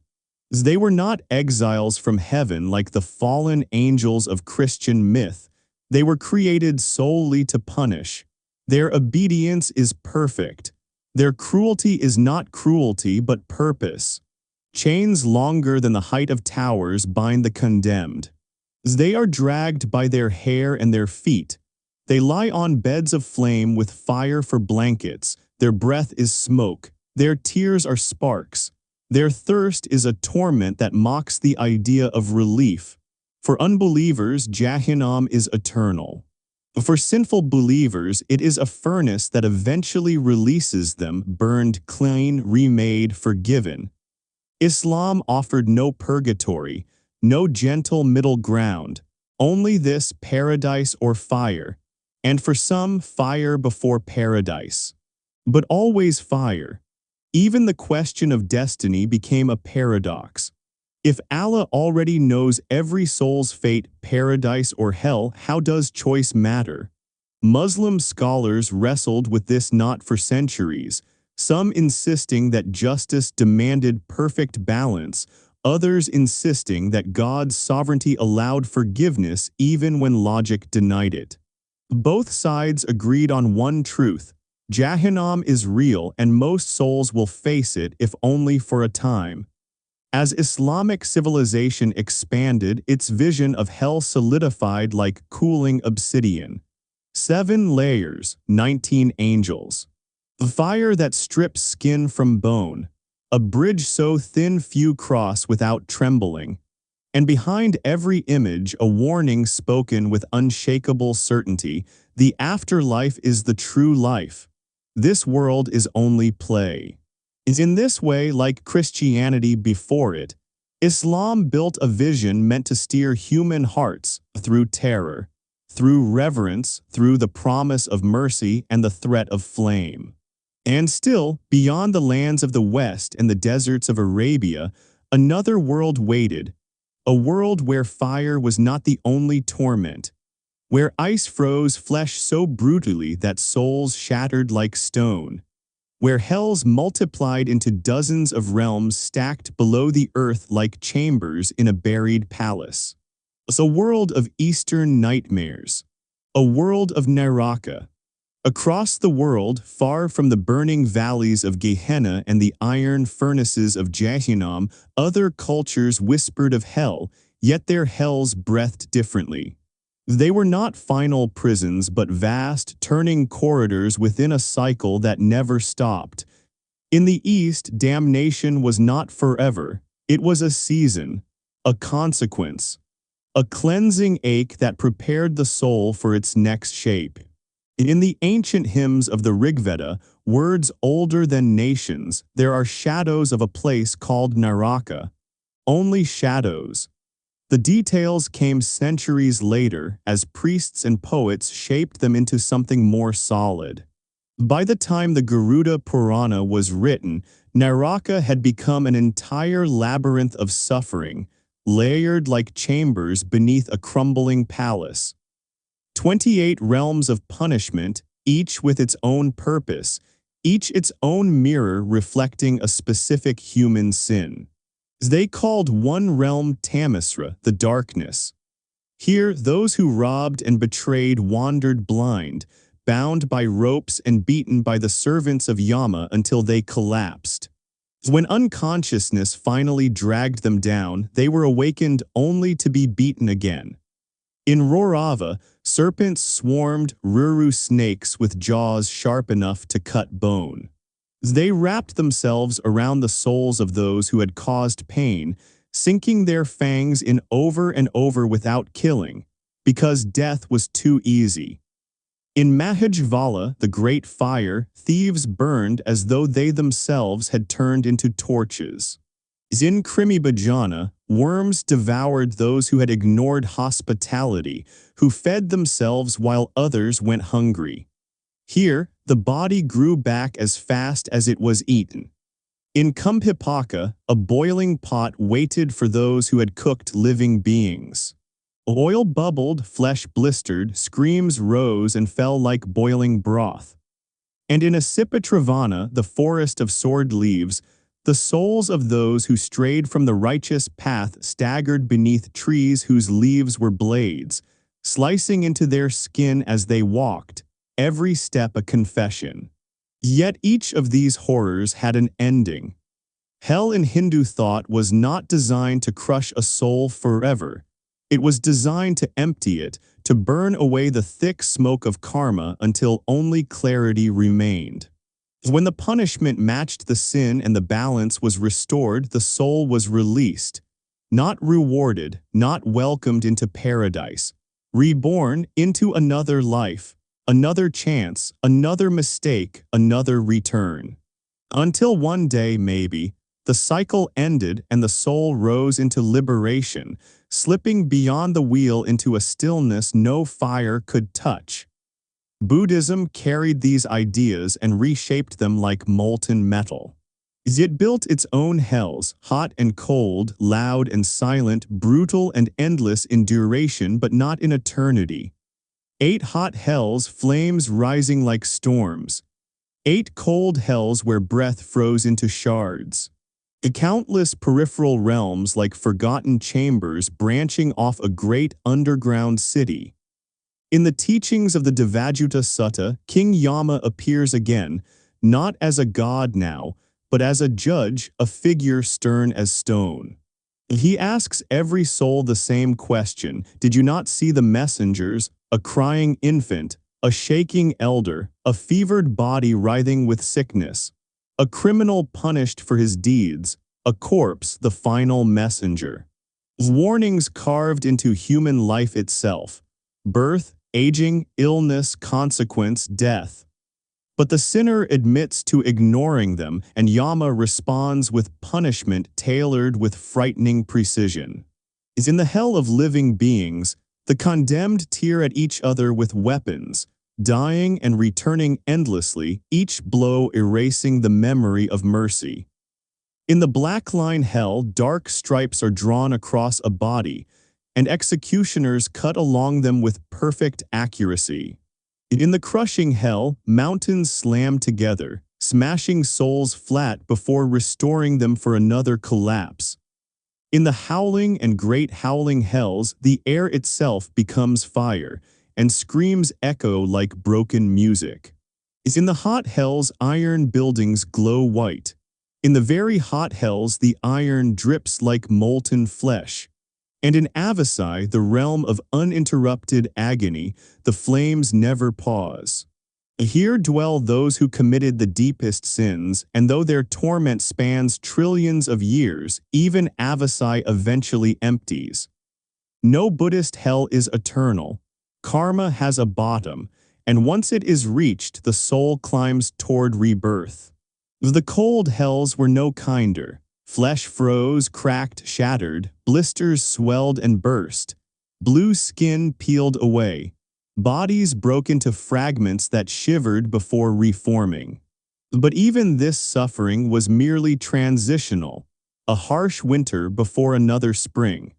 They were not exiles from heaven like the fallen angels of Christian myth. They were created solely to punish. Their obedience is perfect. Their cruelty is not cruelty but purpose. Chains longer than the height of towers bind the condemned. They are dragged by their hair and their feet. They lie on beds of flame with fire for blankets. Their breath is smoke. Their tears are sparks. Their thirst is a torment that mocks the idea of relief. For unbelievers, Jahannam is eternal. For sinful believers, it is a furnace that eventually releases them, burned clean, remade, forgiven. Islam offered no purgatory, no gentle middle ground, only this paradise or fire, and for some, fire before paradise. But always fire. Even the question of destiny became a paradox. If Allah already knows every soul's fate, paradise or hell, how does choice matter? Muslim scholars wrestled with this not for centuries, some insisting that justice demanded perfect balance, others insisting that God's sovereignty allowed forgiveness even when logic denied it. Both sides agreed on one truth: Jahannam is real and most souls will face it, if only for a time. As Islamic civilization expanded, its vision of hell solidified like cooling obsidian. 7 layers, 19 angels. The fire that strips skin from bone. A bridge so thin few cross without trembling. And behind every image a warning spoken with unshakable certainty: the afterlife is the true life. This world is only play. In this way, like Christianity before it, Islam built a vision meant to steer human hearts through terror, through reverence, through the promise of mercy and the threat of flame. And still, beyond the lands of the West and the deserts of Arabia, another world waited, a world where fire was not the only torment, where ice froze flesh so brutally that souls shattered like stone, where hells multiplied into dozens of realms stacked below the earth like chambers in a buried palace. A world of Eastern nightmares, a world of Naraka. Across the world, far from the burning valleys of Gehenna and the iron furnaces of Jahannam, other cultures whispered of hell, yet their hells breathed differently. They were not final prisons but vast, turning corridors within a cycle that never stopped. In the East, damnation was not forever. It was a season, a consequence, a cleansing ache that prepared the soul for its next shape. In the ancient hymns of the Rigveda, words older than nations, there are shadows of a place called Naraka. Only shadows. The details came centuries later as priests and poets shaped them into something more solid. By the time the Garuda Purana was written, Naraka had become an entire labyrinth of suffering, layered like chambers beneath a crumbling palace. 28 realms of punishment, each with its own purpose, each its own mirror reflecting a specific human sin. They called one realm Tamisra, the darkness. Here, those who robbed and betrayed wandered blind, bound by ropes and beaten by the servants of Yama until they collapsed. When unconsciousness finally dragged them down, they were awakened only to be beaten again. In Rorava, serpents swarmed Ruru snakes with jaws sharp enough to cut bone. They wrapped themselves around the souls of those who had caused pain, sinking their fangs in over and over without killing, because death was too easy. In Mahajvala, the Great Fire, thieves burned as though they themselves had turned into torches. In Krimibhajana, worms devoured those who had ignored hospitality, who fed themselves while others went hungry. Here, the body grew back as fast as it was eaten. In Kumbhipaka, a boiling pot waited for those who had cooked living beings. Oil bubbled, flesh blistered, screams rose and fell like boiling broth. And in Asipatravana, the forest of sword leaves, the souls of those who strayed from the righteous path staggered beneath trees whose leaves were blades, slicing into their skin as they walked, every step a confession. Yet each of these horrors had an ending. Hell in Hindu thought was not designed to crush a soul forever. It was designed to empty it, to burn away the thick smoke of karma until only clarity remained. When the punishment matched the sin and the balance was restored, the soul was released, not rewarded, not welcomed into paradise, reborn into another life, another chance, another mistake, another return. Until one day, maybe, the cycle ended and the soul rose into liberation, slipping beyond the wheel into a stillness no fire could touch. Buddhism carried these ideas and reshaped them like molten metal. It built its own hells, hot and cold, loud and silent, brutal and endless in duration but not in eternity. 8 hot hells, flames rising like storms. 8 cold hells where breath froze into shards. Countless peripheral realms like forgotten chambers branching off a great underground city. In the teachings of the Devajutta Sutta, King Yama appears again, not as a god now, but as a judge, a figure stern as stone. He asks every soul the same question: did you not see the messengers, a crying infant, a shaking elder, a fevered body writhing with sickness, a criminal punished for his deeds, a corpse, the final messenger? Warnings carved into human life itself: birth, aging, illness, consequence, death. But the sinner admits to ignoring them, and Yama responds with punishment tailored with frightening precision. In the hell of living beings, the condemned tear at each other with weapons, dying and returning endlessly, each blow erasing the memory of mercy. In the black line hell, dark stripes are drawn across a body, and executioners cut along them with perfect accuracy. In the crushing hell, mountains slam together, smashing souls flat before restoring them for another collapse. In the howling and great howling hells, the air itself becomes fire, and screams echo like broken music. In the hot hells, iron buildings glow white. In the very hot hells, the iron drips like molten flesh. And in Avasai, the realm of uninterrupted agony, the flames never pause. Here dwell those who committed the deepest sins, and though their torment spans trillions of years, even Avasai eventually empties. No Buddhist hell is eternal. Karma has a bottom, and once it is reached, the soul climbs toward rebirth. The cold hells were no kinder. Flesh froze, cracked, shattered, blisters swelled and burst. Blue skin peeled away. Bodies broke into fragments that shivered before reforming. But even this suffering was merely transitional, a harsh winter before another spring.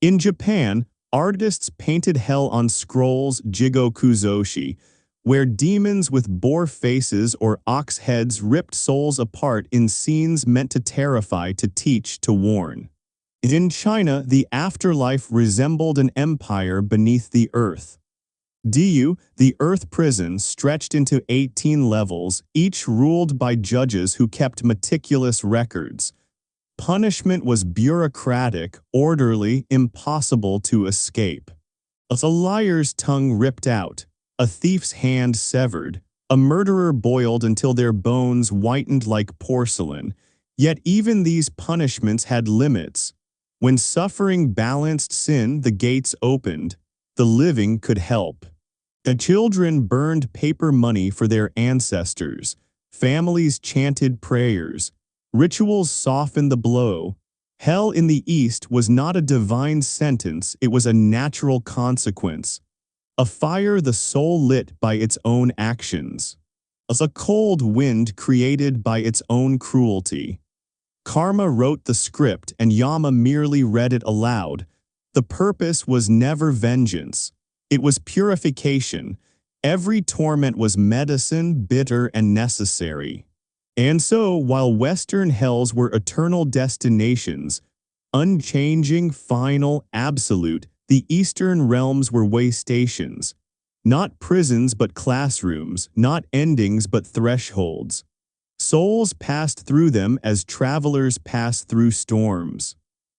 In Japan, artists painted hell on scrolls jigokuzoshi, where demons with boar faces or ox heads ripped souls apart in scenes meant to terrify, to teach, to warn. In China, the afterlife resembled an empire beneath the earth. Diyu, the earth prison, stretched into 18 levels, each ruled by judges who kept meticulous records. Punishment was bureaucratic, orderly, impossible to escape. A liar's tongue ripped out, a thief's hand severed, a murderer boiled until their bones whitened like porcelain. Yet even these punishments had limits. When suffering balanced sin, the gates opened. The living could help. The children burned paper money for their ancestors. Families chanted prayers. Rituals softened the blow. Hell in the East was not a divine sentence, it was a natural consequence. A fire the soul lit by its own actions. As a cold wind created by its own cruelty. Karma wrote the script and Yama merely read it aloud. The purpose was never vengeance. It was purification. Every torment was medicine, bitter and necessary. And so, while Western hells were eternal destinations, unchanging, final, absolute, the Eastern realms were way stations. Not prisons but classrooms, not endings but thresholds. Souls passed through them as travelers pass through storms.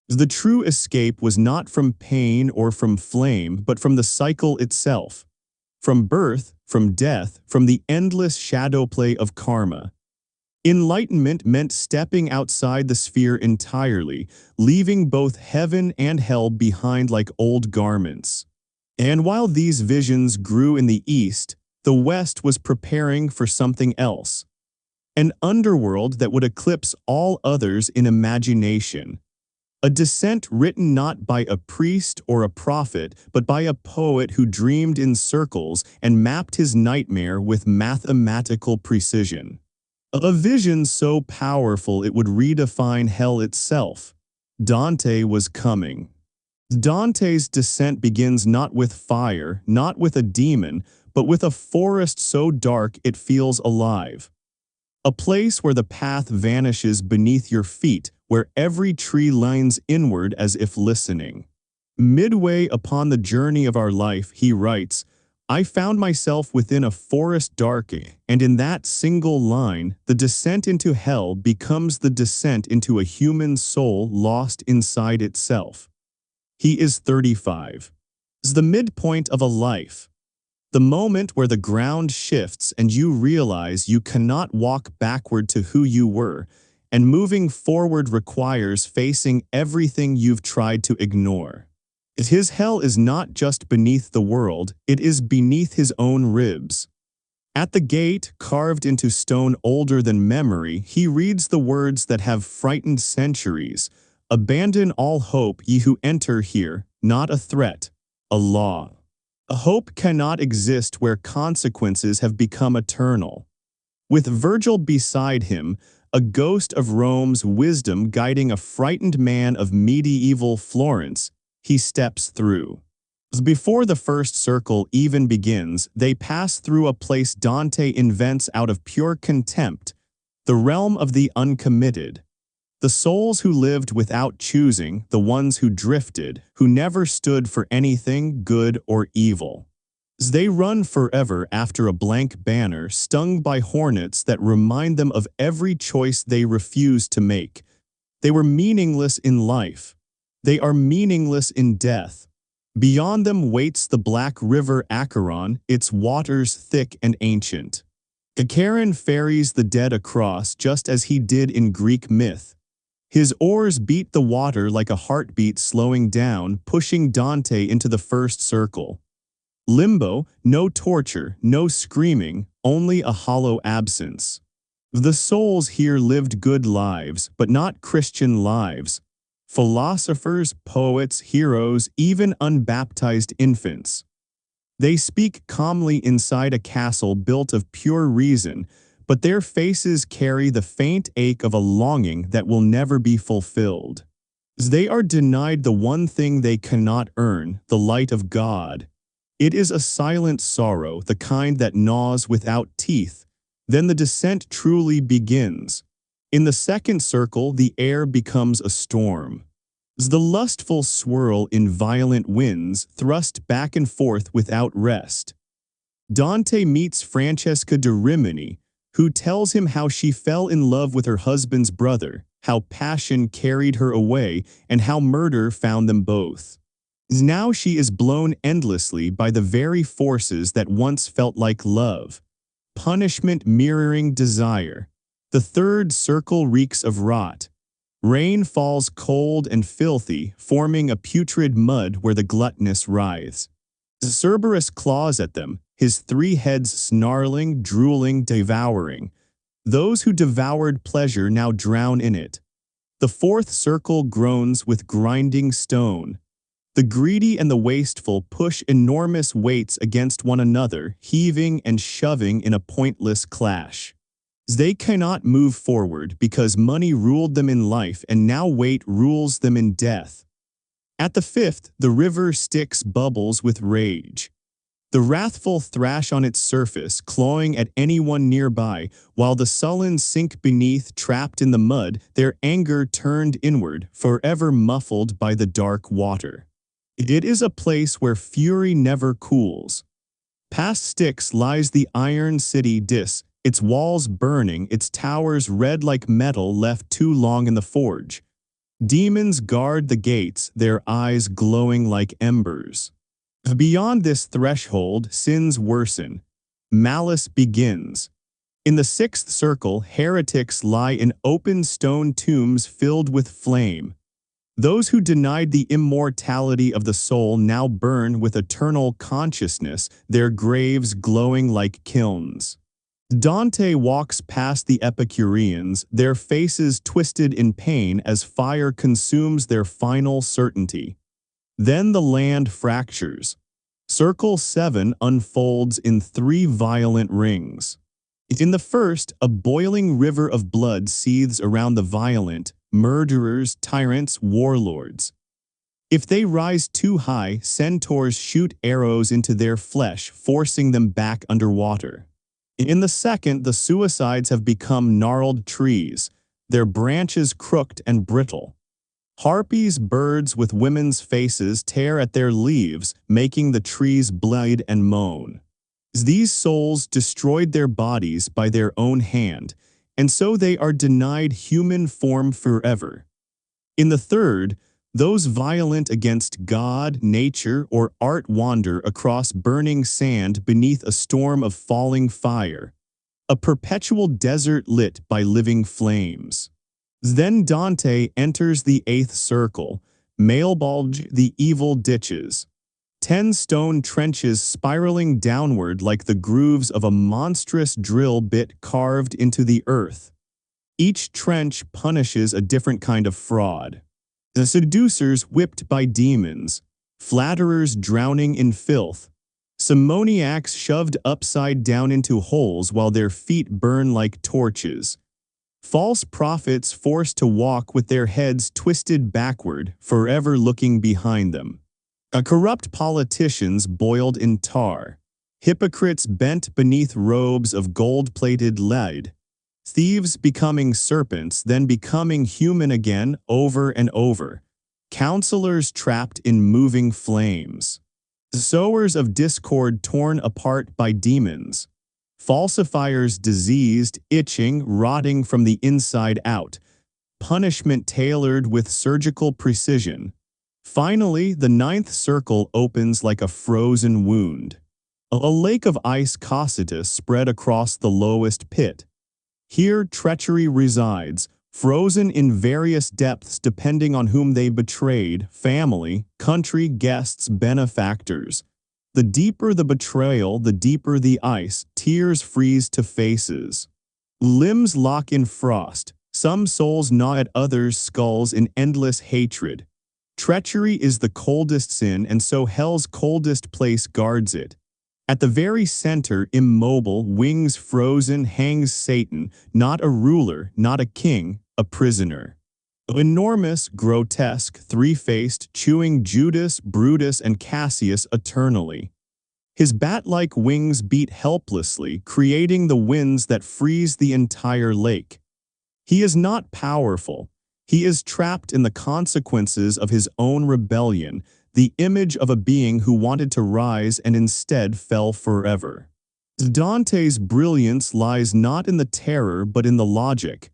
The true escape was not from pain or from flame, but from the cycle itself. From birth, from death, from the endless shadow play of karma. Enlightenment meant stepping outside the sphere entirely, leaving both heaven and hell behind like old garments. And while these visions grew in the East, the West was preparing for something else. An underworld that would eclipse all others in imagination. A descent written not by a priest or a prophet, but by a poet who dreamed in circles and mapped his nightmare with mathematical precision. A vision so powerful it would redefine hell itself. Dante was coming. Dante's descent begins not with fire, not with a demon, but with a forest so dark it feels alive. A place where the path vanishes beneath your feet, where every tree leans inward as if listening. Midway upon the journey of our life, he writes, I found myself within a forest dark, and in that single line, the descent into hell becomes the descent into a human soul lost inside itself. He is 35. Is the midpoint of a life. The moment where the ground shifts and you realize you cannot walk backward to who you were, and moving forward requires facing everything you've tried to ignore. His hell is not just beneath the world, it is beneath his own ribs. At the gate, carved into stone older than memory, he reads the words that have frightened centuries. Abandon all hope, ye who enter here, not a threat, a law. A hope cannot exist where consequences have become eternal. With Virgil beside him, a ghost of Rome's wisdom guiding a frightened man of medieval Florence, he steps through. Before the first circle even begins, they pass through a place Dante invents out of pure contempt, the realm of the uncommitted. The souls who lived without choosing, the ones who drifted, who never stood for anything good or evil. They run forever after a blank banner, stung by hornets that remind them of every choice they refused to make. They were meaningless in life. They are meaningless in death. Beyond them waits the black river Acheron, its waters thick and ancient. Charon ferries the dead across just as he did in Greek myth. His oars beat the water like a heartbeat slowing down, pushing Dante into the first circle. Limbo, no torture, no screaming, only a hollow absence. The souls here lived good lives, but not Christian lives. Philosophers, poets, heroes, even unbaptized infants. They speak calmly inside a castle built of pure reason, but their faces carry the faint ache of a longing that will never be fulfilled. They are denied the one thing they cannot earn, the light of God. It is a silent sorrow, the kind that gnaws without teeth. Then the descent truly begins. In the second circle, the air becomes a storm. The lustful swirl in violent winds, thrust back and forth without rest. Dante meets Francesca de Rimini, who tells him how she fell in love with her husband's brother, how passion carried her away, and how murder found them both. Now she is blown endlessly by the very forces that once felt like love. Punishment mirroring desire. The third circle reeks of rot. Rain falls cold and filthy, forming a putrid mud where the gluttonous writhes. Cerberus claws at them, his three heads snarling, drooling, devouring. Those who devoured pleasure now drown in it. The fourth circle groans with grinding stone. The greedy and the wasteful push enormous weights against one another, heaving and shoving in a pointless clash. They cannot move forward because money ruled them in life and now weight rules them in death. At the fifth, the river Styx bubbles with rage. The wrathful thrash on its surface, clawing at anyone nearby, while the sullen sink beneath, trapped in the mud, their anger turned inward, forever muffled by the dark water. It is a place where fury never cools. Past Styx lies the iron city Dis, its walls burning, its towers red like metal left too long in the forge. Demons guard the gates, their eyes glowing like embers. Beyond this threshold, sins worsen. Malice begins. In the sixth circle, heretics lie in open stone tombs filled with flame. Those who denied the immortality of the soul now burn with eternal consciousness, their graves glowing like kilns. Dante walks past the Epicureans, their faces twisted in pain as fire consumes their final certainty. Then the land fractures. Circle 7 unfolds in three violent rings. In the first, a boiling river of blood seethes around the violent, murderers, tyrants, warlords. If they rise too high, centaurs shoot arrows into their flesh, forcing them back underwater. In the second, the suicides have become gnarled trees, their branches crooked and brittle. Harpies, birds with women's faces, tear at their leaves, making the trees bleed and moan. These souls destroyed their bodies by their own hand, and so they are denied human form forever. In the third, those violent against God, nature, or art wander across burning sand beneath a storm of falling fire, a perpetual desert lit by living flames. Then Dante enters the eighth circle, Malebulge, the evil ditches. 10 stone trenches spiraling downward like the grooves of a monstrous drill bit carved into the earth. Each trench punishes a different kind of fraud. The seducers whipped by demons, flatterers drowning in filth, simoniacs shoved upside down into holes while their feet burn like torches, false prophets forced to walk with their heads twisted backward, forever looking behind them. Corrupt politicians boiled in tar, hypocrites bent beneath robes of gold-plated lead, thieves becoming serpents, then becoming human again over and over, counselors trapped in moving flames, sowers of discord torn apart by demons, falsifiers diseased, itching, rotting from the inside out, punishment tailored with surgical precision. Finally, the ninth circle opens like a frozen wound. A lake of ice Cocytus spread across the lowest pit. Here treachery resides, frozen in various depths depending on whom they betrayed, family, country, guests, benefactors. The deeper the betrayal, the deeper the ice, tears freeze to faces. Limbs lock in frost, some souls gnaw at others' skulls in endless hatred. Treachery is the coldest sin, and so hell's coldest place guards it. At the very center, immobile, wings frozen, hangs Satan, not a ruler, not a king, a prisoner. Enormous, grotesque, three-faced, chewing Judas, Brutus, and Cassius eternally. His bat-like wings beat helplessly, creating the winds that freeze the entire lake. He is not powerful. He is trapped in the consequences of his own rebellion, the image of a being who wanted to rise and instead fell forever. Dante's brilliance lies not in the terror but in the logic.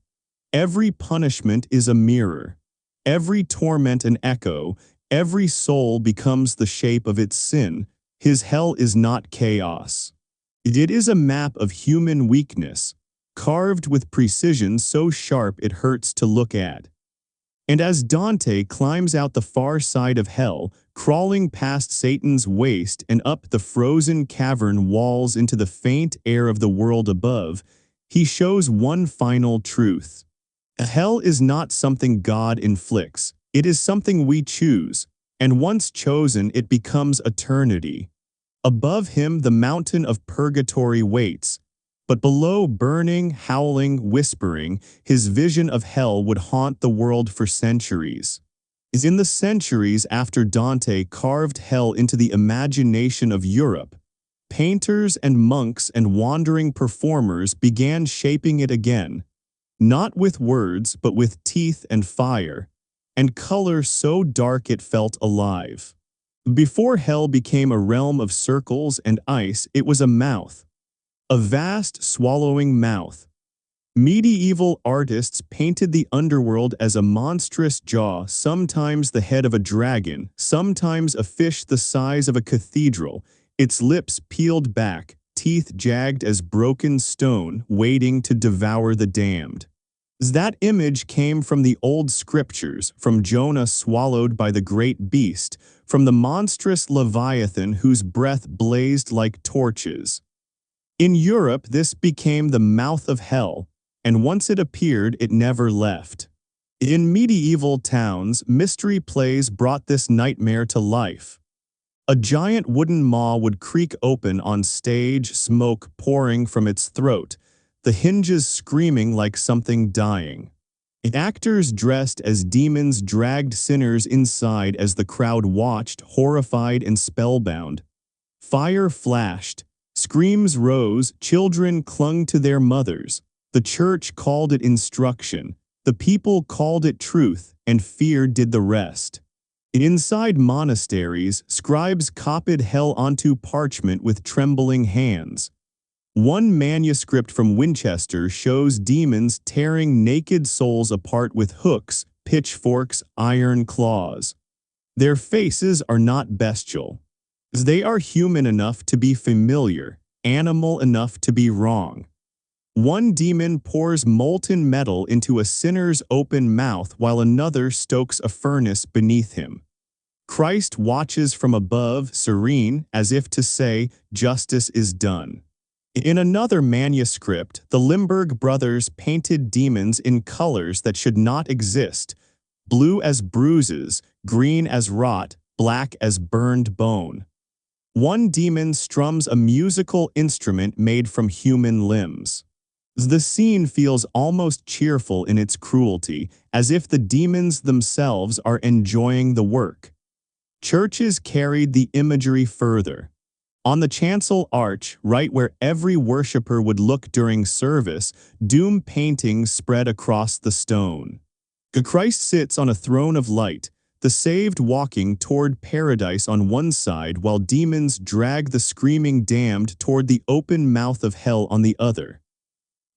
Every punishment is a mirror. Every torment an echo. Every soul becomes the shape of its sin. His hell is not chaos. It is a map of human weakness, carved with precision so sharp it hurts to look at. And as Dante climbs out the far side of hell, crawling past Satan's waist and up the frozen cavern walls into the faint air of the world above, he shows one final truth. Hell is not something God inflicts, it is something we choose, and once chosen it becomes eternity. Above him the mountain of purgatory waits, but below, burning, howling, whispering, his vision of hell would haunt the world for centuries. In the centuries after Dante carved hell into the imagination of Europe, painters and monks and wandering performers began shaping it again, not with words but with teeth and fire, and color so dark it felt alive. Before hell became a realm of circles and ice, it was a mouth. A vast, swallowing mouth. Medieval artists painted the underworld as a monstrous jaw, sometimes the head of a dragon, sometimes a fish the size of a cathedral, its lips peeled back, teeth jagged as broken stone, waiting to devour the damned. That image came from the old scriptures, from Jonah swallowed by the great beast, from the monstrous Leviathan whose breath blazed like torches. In Europe, this became the mouth of hell, and once it appeared, it never left. In medieval towns, mystery plays brought this nightmare to life. A giant wooden maw would creak open on stage, smoke pouring from its throat. the hinges screaming like something dying. Actors dressed as demons dragged sinners inside as the crowd watched, horrified and spellbound. Fire flashed, screams rose, children clung to their mothers. The church called it instruction, the people called it truth, and fear did the rest. Inside monasteries, scribes copied hell onto parchment with trembling hands. One manuscript from Winchester shows demons tearing naked souls apart with hooks, pitchforks, iron claws. Their faces are not bestial. They are human enough to be familiar, animal enough to be wrong. One demon pours molten metal into a sinner's open mouth while another stokes a furnace beneath him. Christ watches from above, serene, as if to say, "Justice is done." In another manuscript, the Limburg brothers painted demons in colors that should not exist: blue as bruises, green as rot, black as burned bone. One demon strums a musical instrument made from human limbs. The scene feels almost cheerful in its cruelty, as if the demons themselves are enjoying the work. Churches carried the imagery further. On the chancel arch, right where every worshipper would look during service, doom paintings spread across the stone. Christ sits on a throne of light, the saved walking toward paradise on one side while demons drag the screaming damned toward the open mouth of hell on the other.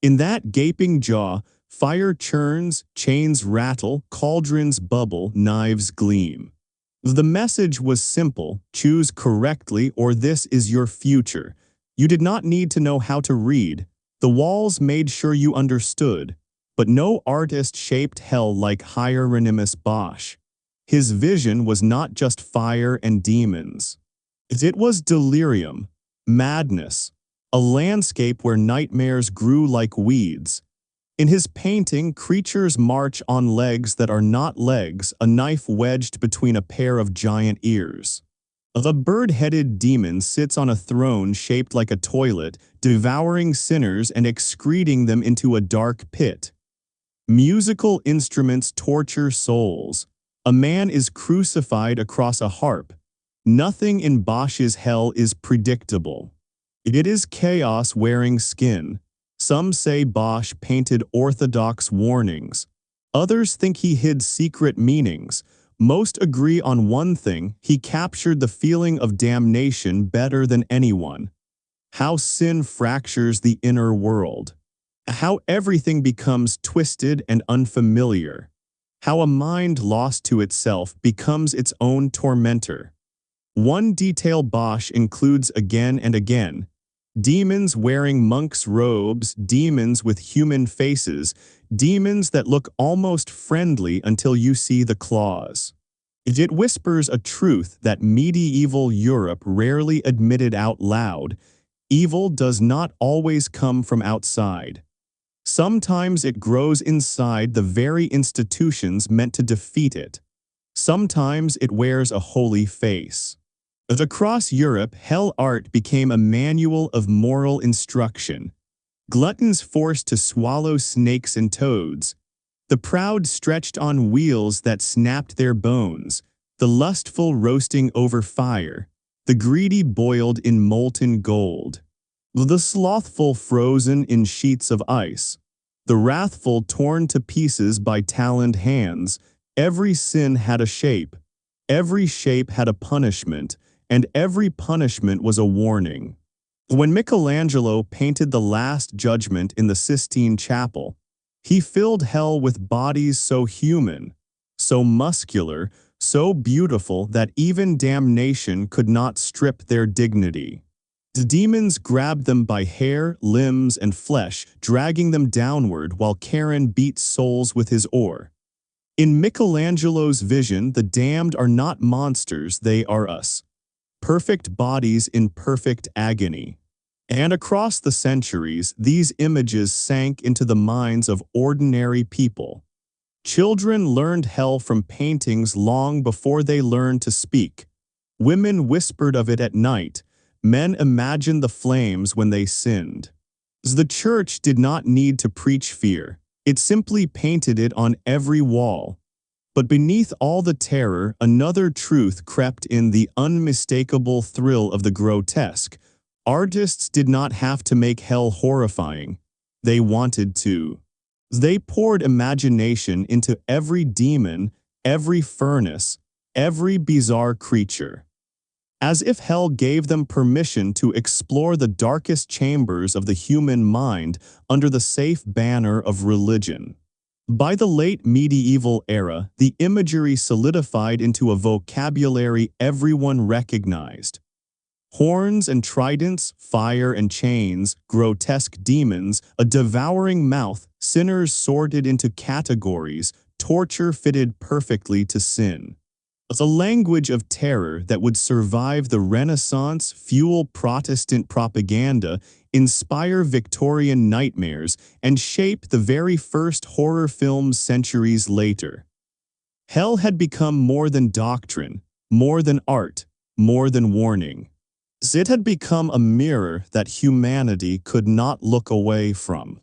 In that gaping jaw, fire churns, chains rattle, cauldrons bubble, knives gleam. The message was simple: choose correctly or this is your future. You did not need to know how to read. The walls made sure you understood. But no artist shaped hell like Hieronymus Bosch. His vision was not just fire and demons. It was delirium, madness, a landscape where nightmares grew like weeds. In his painting, creatures march on legs that are not legs, a knife wedged between a pair of giant ears. A bird-headed demon sits on a throne shaped like a toilet, devouring sinners and excreting them into a dark pit. Musical instruments torture souls. A man is crucified across a harp. Nothing in Bosch's hell is predictable. It is chaos wearing skin. Some say Bosch painted orthodox warnings. Others think he hid secret meanings. Most agree on one thing: he captured the feeling of damnation better than anyone. How sin fractures the inner world. How everything becomes twisted and unfamiliar. How a mind lost to itself becomes its own tormentor. One detail Bosch includes again and again: demons wearing monks' robes, demons with human faces, demons that look almost friendly until you see the claws. It whispers a truth that medieval Europe rarely admitted out loud: evil does not always come from outside. Sometimes it grows inside the very institutions meant to defeat it. Sometimes it wears a holy face. Across Europe, hell art became a manual of moral instruction. Gluttons forced to swallow snakes and toads. The proud stretched on wheels that snapped their bones. The lustful roasting over fire. The greedy boiled in molten gold. The slothful frozen in sheets of ice. The wrathful torn to pieces by taloned hands. Every sin had a shape. Every shape had a punishment. And every punishment was a warning. When Michelangelo painted the Last Judgment in the Sistine Chapel, he filled hell with bodies so human, so muscular, so beautiful that even damnation could not strip their dignity. The demons grabbed them by hair, limbs, and flesh, dragging them downward while Charon beat souls with his oar. In Michelangelo's vision, the damned are not monsters, they are us. Perfect bodies in perfect agony. And across the centuries, these images sank into the minds of ordinary people. Children learned hell from paintings long before they learned to speak. Women whispered of it at night. Men imagined the flames when they sinned. The church did not need to preach fear. It simply painted it on every wall. But beneath all the terror, another truth crept in: the unmistakable thrill of the grotesque. Artists did not have to make hell horrifying. They wanted to. They poured imagination into every demon, every furnace, every bizarre creature. As if hell gave them permission to explore the darkest chambers of the human mind under the safe banner of religion. By the late medieval era, the imagery solidified into a vocabulary everyone recognized. Horns and tridents, fire and chains, grotesque demons, a devouring mouth, sinners sorted into categories, torture fitted perfectly to sin. A language of terror that would survive the Renaissance, fuel Protestant propaganda, inspire Victorian nightmares, and shape the very first horror films centuries later. Hell had become more than doctrine, more than art, more than warning. It had become a mirror that humanity could not look away from.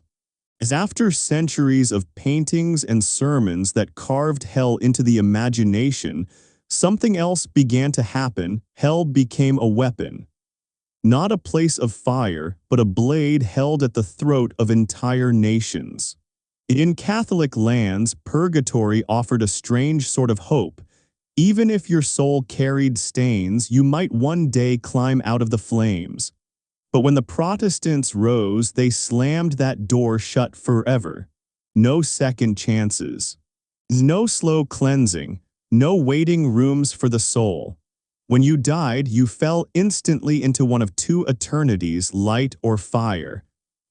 As after centuries of paintings and sermons that carved hell into the imagination, something else began to happen. Hell became a weapon. Not a place of fire, but a blade held at the throat of entire nations. In Catholic lands, purgatory offered a strange sort of hope. Even if your soul carried stains, you might one day climb out of the flames. But when the Protestants rose, they slammed that door shut forever. No second chances. No slow cleansing. No waiting rooms for the soul. When you died, you fell instantly into one of two eternities, light or fire.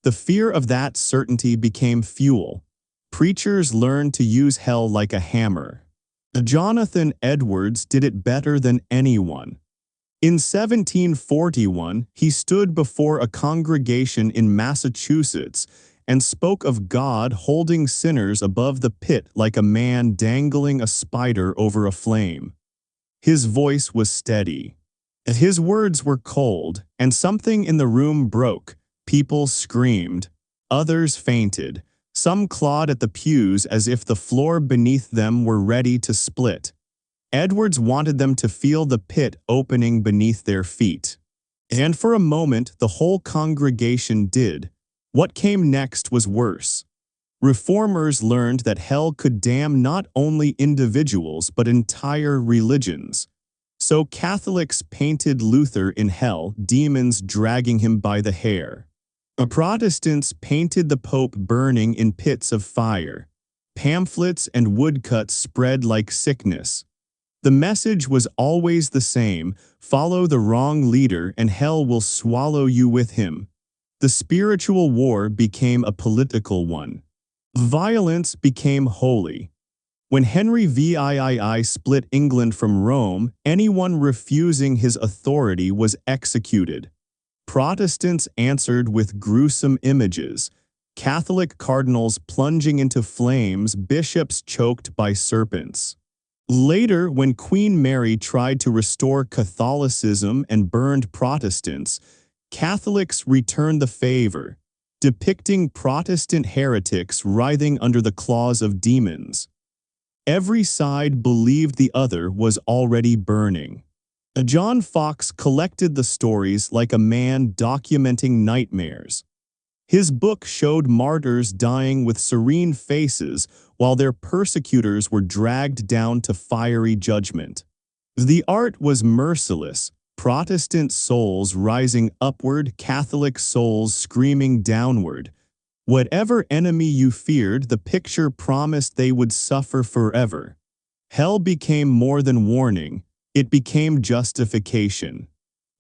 The fear of that certainty became fuel. Preachers learned to use hell like a hammer. Jonathan Edwards did it better than anyone. In 1741, he stood before a congregation in Massachusetts and spoke of God holding sinners above the pit like a man dangling a spider over a flame. His voice was steady. His words were cold, and something in the room broke. People screamed. Others fainted. Some clawed at the pews as if the floor beneath them were ready to split. Edwards wanted them to feel the pit opening beneath their feet. And for a moment, the whole congregation did. What came next was worse. Reformers learned that hell could damn not only individuals but entire religions. So Catholics painted Luther in hell, demons dragging him by the hair. Protestants painted the Pope burning in pits of fire. Pamphlets and woodcuts spread like sickness. The message was always the same: follow the wrong leader and hell will swallow you with him. The spiritual war became a political one. Violence became holy. When Henry VIII split England from Rome, anyone refusing his authority was executed. Protestants answered with gruesome images: Catholic cardinals plunging into flames, bishops choked by serpents. Later, when Queen Mary tried to restore Catholicism and burned Protestants, Catholics returned the favor, depicting Protestant heretics writhing under the claws of demons. Every side believed the other was already burning. John Fox collected the stories like a man documenting nightmares. His book showed martyrs dying with serene faces while their persecutors were dragged down to fiery judgment. The art was merciless: Protestant souls rising upward, Catholic souls screaming downward. Whatever enemy you feared, the picture promised they would suffer forever. Hell became more than warning, it became justification.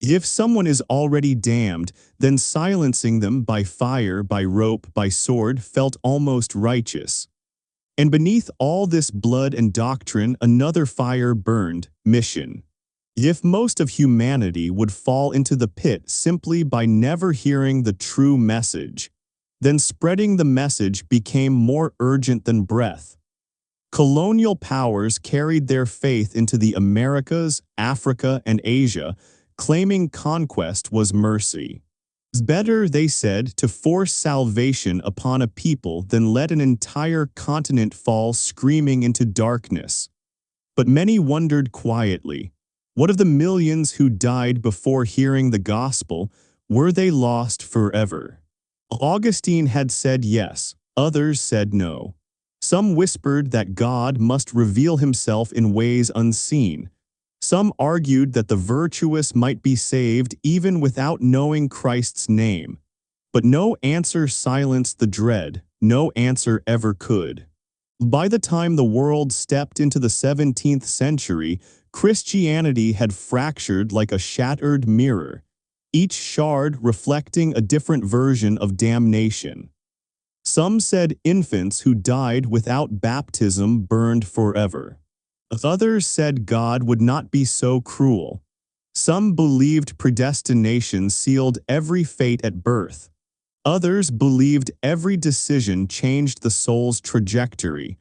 If someone is already damned, then silencing them by fire, by rope, by sword felt almost righteous. And beneath all this blood and doctrine, another fire burned: mission. If most of humanity would fall into the pit simply by never hearing the true message, then spreading the message became more urgent than breath. Colonial powers carried their faith into the Americas, Africa, and Asia, claiming conquest was mercy. Better, they said, to force salvation upon a people than let an entire continent fall screaming into darkness. But many wondered quietly, what of the millions who died before hearing the gospel? Were they lost forever? Augustine had said yes, others said no. Some whispered that God must reveal himself in ways unseen. Some argued that the virtuous might be saved even without knowing Christ's name. But no answer silenced the dread, no answer ever could. By the time the world stepped into the 17th century, Christianity had fractured like a shattered mirror, each shard reflecting a different version of damnation. Some said infants who died without baptism burned forever. Others said God would not be so cruel. Some believed predestination sealed every fate at birth. Others believed every decision changed the soul's trajectory.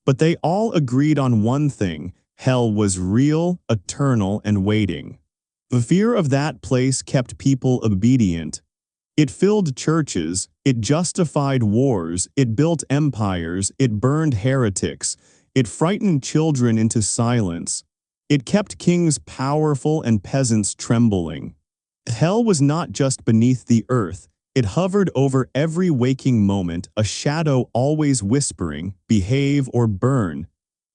But they all agreed on one thing: hell was real, eternal, and waiting. The fear of that place kept people obedient. It filled churches, it justified wars, it built empires, it burned heretics, it frightened children into silence. It kept kings powerful and peasants trembling. Hell was not just beneath the earth, it hovered over every waking moment, a shadow always whispering, behave or burn.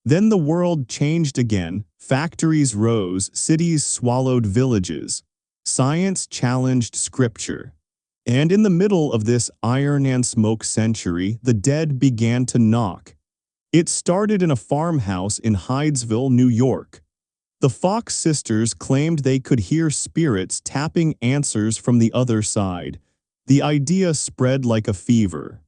Then the world changed again, factories rose, cities swallowed villages. Science challenged scripture. And in the middle of this iron and smoke century, the dead began to knock. It started in a farmhouse in Hydesville, New York. The Fox sisters claimed they could hear spirits tapping answers from the other side. The idea spread like a fever.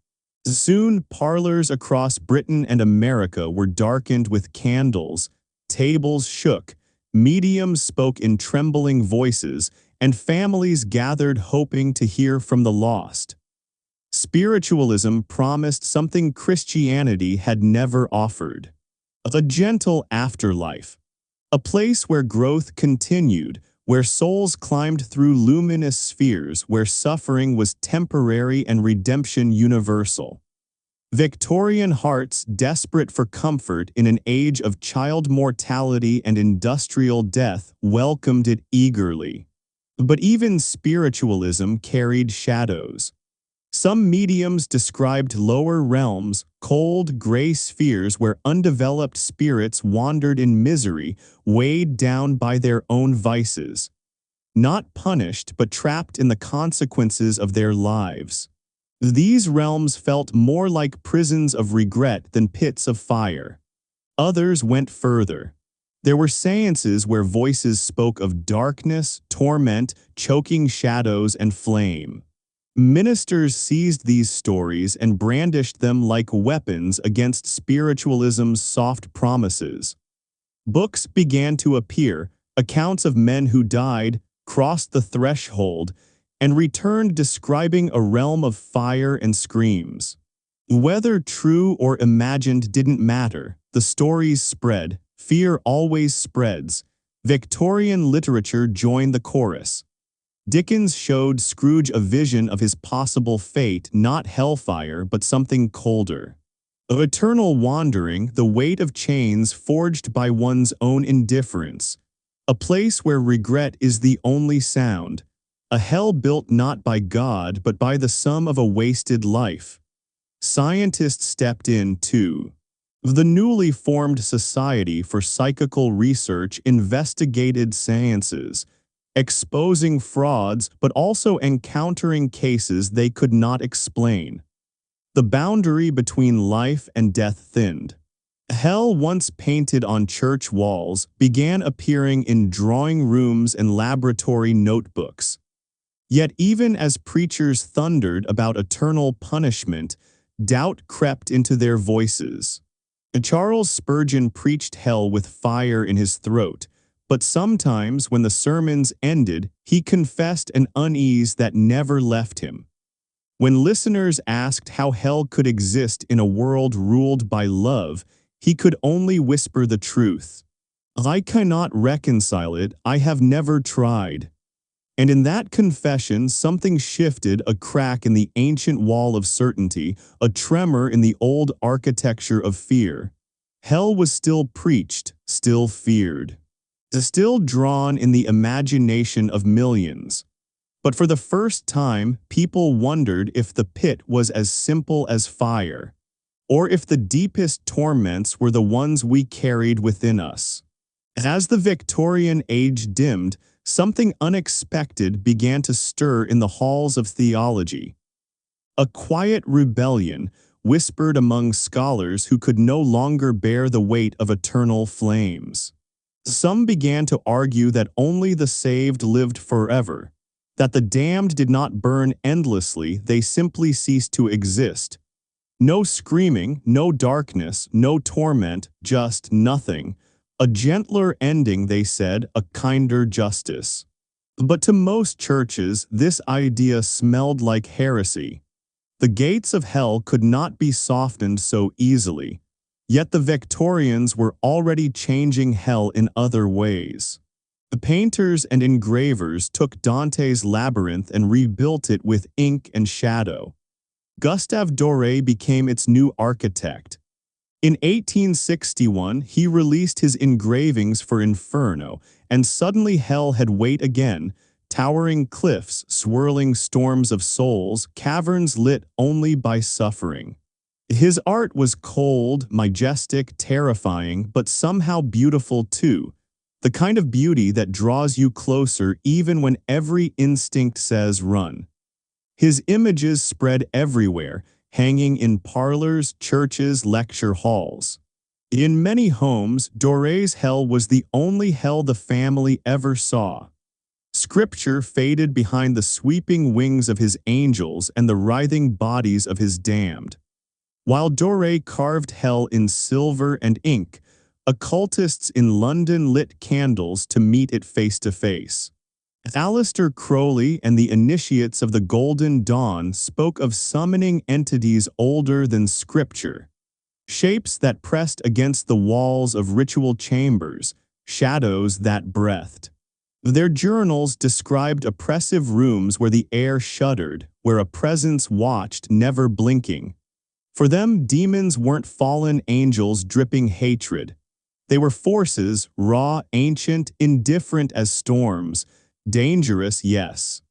Soon, parlors across Britain and America were darkened with candles, tables shook, mediums spoke in trembling voices, and families gathered hoping to hear from the lost. Spiritualism promised something Christianity had never offered: a gentle afterlife, a place where growth continued, where souls climbed through luminous spheres, where suffering was temporary and redemption universal. Victorian hearts, desperate for comfort in an age of child mortality and industrial death, welcomed it eagerly. But even spiritualism carried shadows. Some mediums described lower realms, cold, gray spheres where undeveloped spirits wandered in misery, weighed down by their own vices. Not punished, but trapped in the consequences of their lives. These realms felt more like prisons of regret than pits of fire. Others went further. There were seances where voices spoke of darkness, torment, choking shadows, and flame. Ministers seized these stories and brandished them like weapons against spiritualism's soft promises. Books began to appear, accounts of men who died, crossed the threshold, and returned describing a realm of fire and screams. Whether true or imagined didn't matter, the stories spread, fear always spreads. Victorian literature joined the chorus. Dickens showed Scrooge a vision of his possible fate, not hellfire but something colder. Of eternal wandering, the weight of chains forged by one's own indifference. A place where regret is the only sound. A hell built not by God but by the sum of a wasted life. Scientists stepped in too. The newly formed Society for Psychical Research investigated seances, exposing frauds but also encountering cases they could not explain. The boundary between life and death thinned. Hell, once painted on church walls, began appearing in drawing rooms and laboratory notebooks. Yet even as preachers thundered about eternal punishment, doubt crept into their voices. Charles Spurgeon preached hell with fire in his throat, but sometimes when the sermons ended, he confessed an unease that never left him. When listeners asked how hell could exist in a world ruled by love, he could only whisper the truth. "I cannot reconcile it, I have never tried." And in that confession, something shifted, a crack in the ancient wall of certainty, a tremor in the old architecture of fear. Hell was still preached, still feared, still drawn in the imagination of millions. But for the first time, people wondered if the pit was as simple as fire, or if the deepest torments were the ones we carried within us. As the Victorian age dimmed, something unexpected began to stir in the halls of theology. A quiet rebellion whispered among scholars who could no longer bear the weight of eternal flames. Some began to argue that only the saved lived forever, that the damned did not burn endlessly, they simply ceased to exist. No screaming, no darkness, no torment, just nothing. A gentler ending, they said, a kinder justice. But to most churches, this idea smelled like heresy. The gates of hell could not be softened so easily. Yet the Victorians were already changing hell in other ways. The painters and engravers took Dante's Labyrinth and rebuilt it with ink and shadow. Gustave Doré became its new architect. In 1861, he released his engravings for Inferno, and suddenly hell had weight again, towering cliffs, swirling storms of souls, caverns lit only by suffering. His art was cold, majestic, terrifying, but somehow beautiful too, the kind of beauty that draws you closer even when every instinct says run. His images spread everywhere, hanging in parlors, churches, lecture halls. In many homes, Doré's hell was the only hell the family ever saw. Scripture faded behind the sweeping wings of his angels and the writhing bodies of his damned. While Doré carved hell in silver and ink, occultists in London lit candles to meet it face to face. Aleister Crowley and the initiates of the Golden Dawn spoke of summoning entities older than Scripture, shapes that pressed against the walls of ritual chambers, shadows that breathed. Their journals described oppressive rooms where the air shuddered, where a presence watched, never blinking. For them, demons weren't fallen angels dripping hatred. They were forces, raw, ancient, indifferent as storms. Dangerous, yes,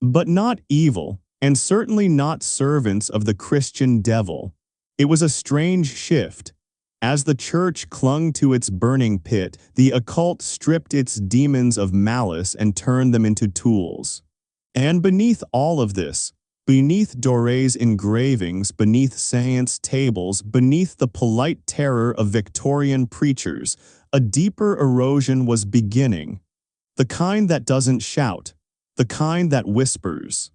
but not evil, and certainly not servants of the Christian devil. It was a strange shift. As the church clung to its burning pit, the occult stripped its demons of malice and turned them into tools. And beneath all of this, beneath Doré's engravings, beneath seance tables, beneath the polite terror of Victorian preachers, a deeper erosion was beginning. The kind that doesn't shout, the kind that whispers.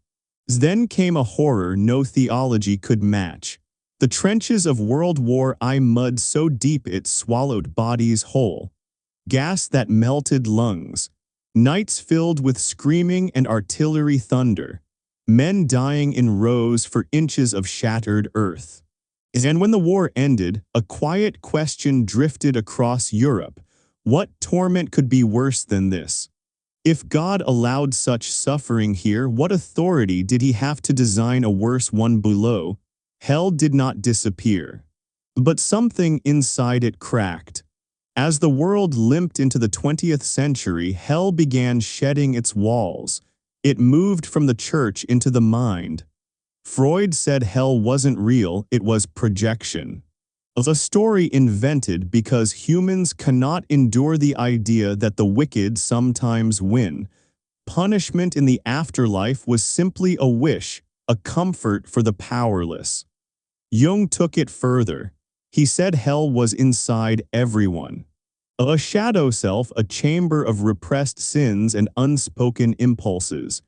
Then came a horror no theology could match. The trenches of World War I mud so deep it swallowed bodies whole. Gas that melted lungs. Nights filled with screaming and artillery thunder. Men dying in rows for inches of shattered earth. And when the war ended, a quiet question drifted across Europe. What torment could be worse than this? If God allowed such suffering here, what authority did he have to design a worse one below? Hell did not disappear, but something inside it cracked. As the world limped into the 20th century, hell began shedding its walls. It moved from the church into the mind. Freud said hell wasn't real, it was projection. A story invented because humans cannot endure the idea that the wicked sometimes win. Punishment in the afterlife was simply a wish, a comfort for the powerless. Jung took it further. He said hell was inside everyone. A shadow self, a chamber of repressed sins and unspoken impulses.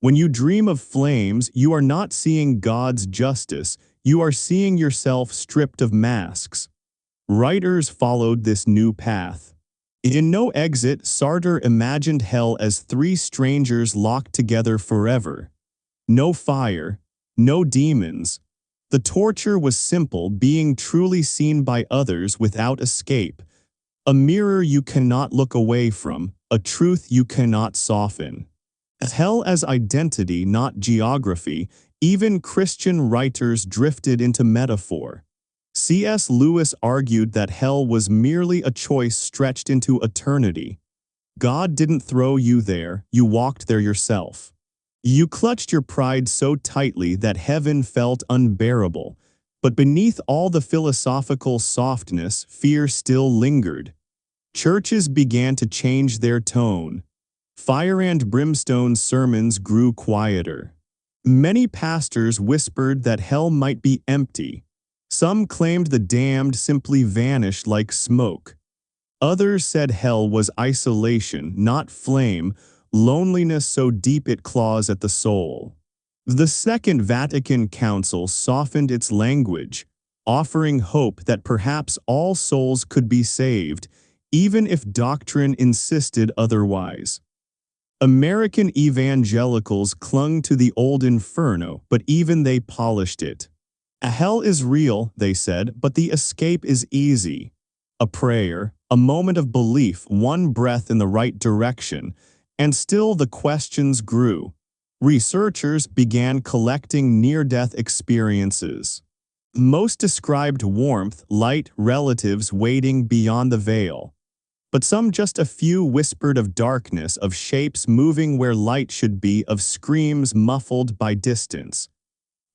When you dream of flames, you are not seeing God's justice, you are seeing yourself stripped of masks. Writers followed this new path. In No Exit, Sartre imagined hell as three strangers locked together forever. No fire, no demons. The torture was simple, being truly seen by others without escape. A mirror you cannot look away from, a truth you cannot soften. Hell as identity, not geography. Even Christian writers drifted into metaphor. C.S. Lewis argued that hell was merely a choice stretched into eternity. God didn't throw you there, you walked there yourself. You clutched your pride so tightly that heaven felt unbearable, but beneath all the philosophical softness, fear still lingered. Churches began to change their tone. Fire and brimstone sermons grew quieter. Many pastors whispered that hell might be empty. Some claimed the damned simply vanished like smoke. Others said hell was isolation, not flame, loneliness so deep it claws at the soul. The Second Vatican Council softened its language, offering hope that perhaps all souls could be saved, even if doctrine insisted otherwise. American evangelicals clung to the old inferno, but even they polished it. A hell is real, they said, but the escape is easy. A prayer, a moment of belief, one breath in the right direction, and still the questions grew. Researchers began collecting near-death experiences. Most described warmth, light, relatives waiting beyond the veil. But some, just a few, whispered of darkness, of shapes moving where light should be, of screams muffled by distance.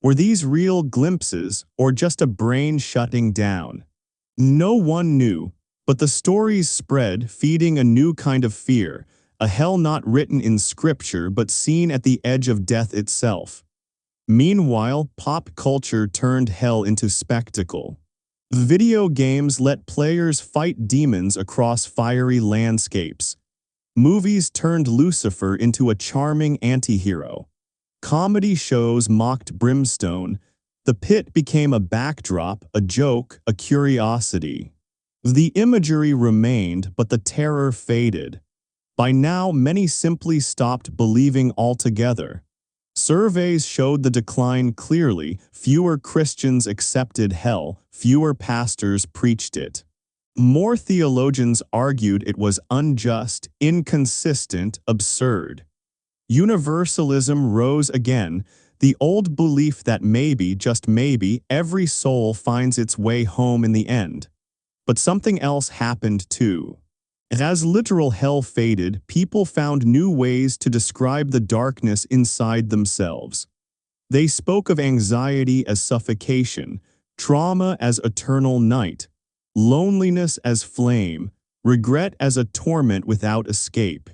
Were these real glimpses, or just a brain shutting down? No one knew, but the stories spread, feeding a new kind of fear, a hell not written in scripture but seen at the edge of death itself. Meanwhile, pop culture turned hell into spectacle. Video games let players fight demons across fiery landscapes. Movies turned Lucifer into a charming anti-hero. Comedy shows mocked brimstone. The pit became a backdrop, a joke, a curiosity. The imagery remained, but the terror faded. By now, many simply stopped believing altogether. Surveys showed the decline clearly. Fewer Christians accepted hell, fewer pastors preached it. More theologians argued it was unjust, inconsistent, absurd. Universalism rose again, the old belief that maybe, just maybe, every soul finds its way home in the end. But something else happened too. As literal hell faded, people found new ways to describe the darkness inside themselves. They spoke of anxiety as suffocation, trauma as eternal night, loneliness as flame, regret as a torment without escape.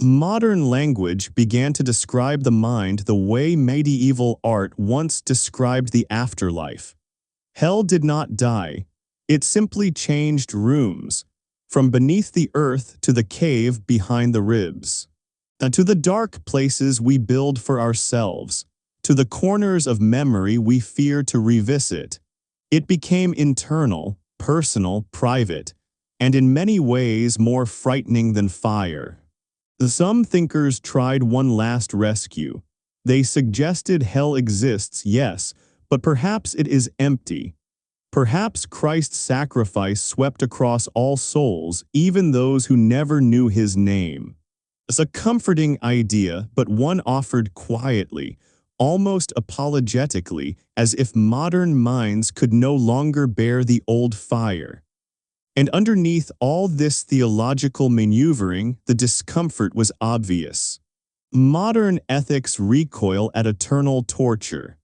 Modern language began to describe the mind the way medieval art once described the afterlife. Hell did not die. It simply changed rooms, from beneath the earth to the cave behind the ribs, and to the dark places we build for ourselves, to the corners of memory we fear to revisit. It became internal, personal, private, and in many ways more frightening than fire. Some thinkers tried one last rescue. They suggested hell exists, yes, but perhaps it is empty. Perhaps Christ's sacrifice swept across all souls, even those who never knew his name. It's a comforting idea, but one offered quietly, almost apologetically, as if modern minds could no longer bear the old fire. And underneath all this theological maneuvering, the discomfort was obvious. Modern ethics recoil at eternal torture.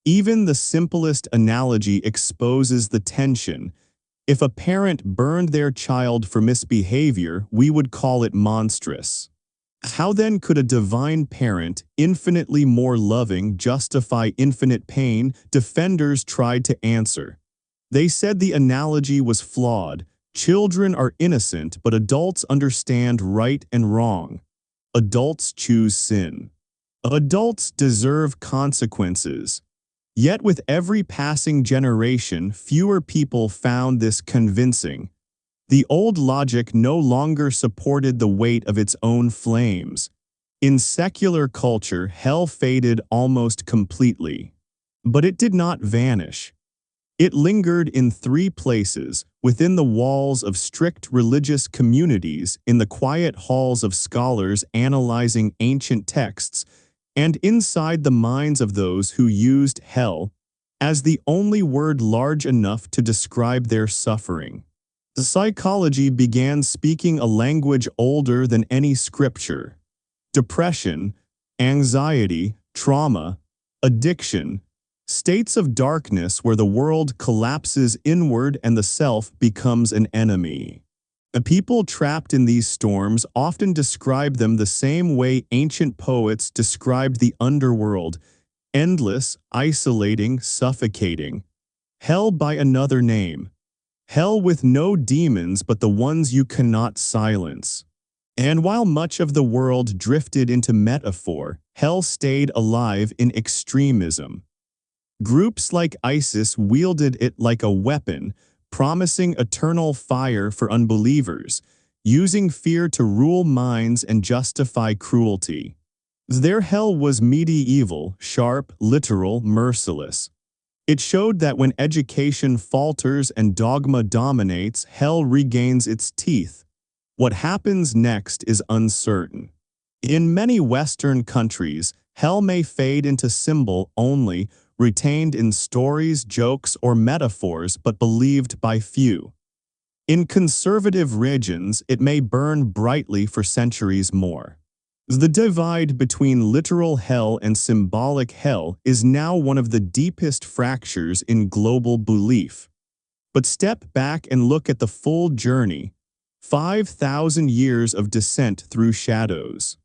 Even the simplest analogy exposes the tension. If a parent burned their child for misbehavior, we would call it monstrous. How then could a divine parent, infinitely more loving, justify infinite pain? Defenders tried to answer. They said the analogy was flawed. Children are innocent, but adults understand right and wrong. Adults choose sin. Adults deserve consequences. Yet with every passing generation, fewer people found this convincing. The old logic no longer supported the weight of its own flames. In secular culture, hell faded almost completely. But it did not vanish. It lingered in three places: within the walls of strict religious communities, in the quiet halls of scholars analyzing ancient texts, and inside the minds of those who used hell as the only word large enough to describe their suffering. The psychology began speaking a language older than any scripture. Depression, anxiety, trauma, addiction, states of darkness where the world collapses inward and the self becomes an enemy. The people trapped in these storms often describe them the same way ancient poets described the underworld: endless, isolating, suffocating. Hell by another name. Hell with no demons but the ones you cannot silence. And while much of the world drifted into metaphor, hell stayed alive in extremism. Groups like ISIS wielded it like a weapon, promising eternal fire for unbelievers, using fear to rule minds and justify cruelty. Their hell was medieval, sharp, literal, merciless. It showed that when education falters and dogma dominates, hell regains its teeth. What happens next is uncertain. In many Western countries, hell may fade into symbol only, retained in stories, jokes, or metaphors, but believed by few. In conservative regions, it may burn brightly for centuries more. The divide between literal hell and symbolic hell is now one of the deepest fractures in global belief. But step back and look at the full journey: 5,000 years of descent through shadows.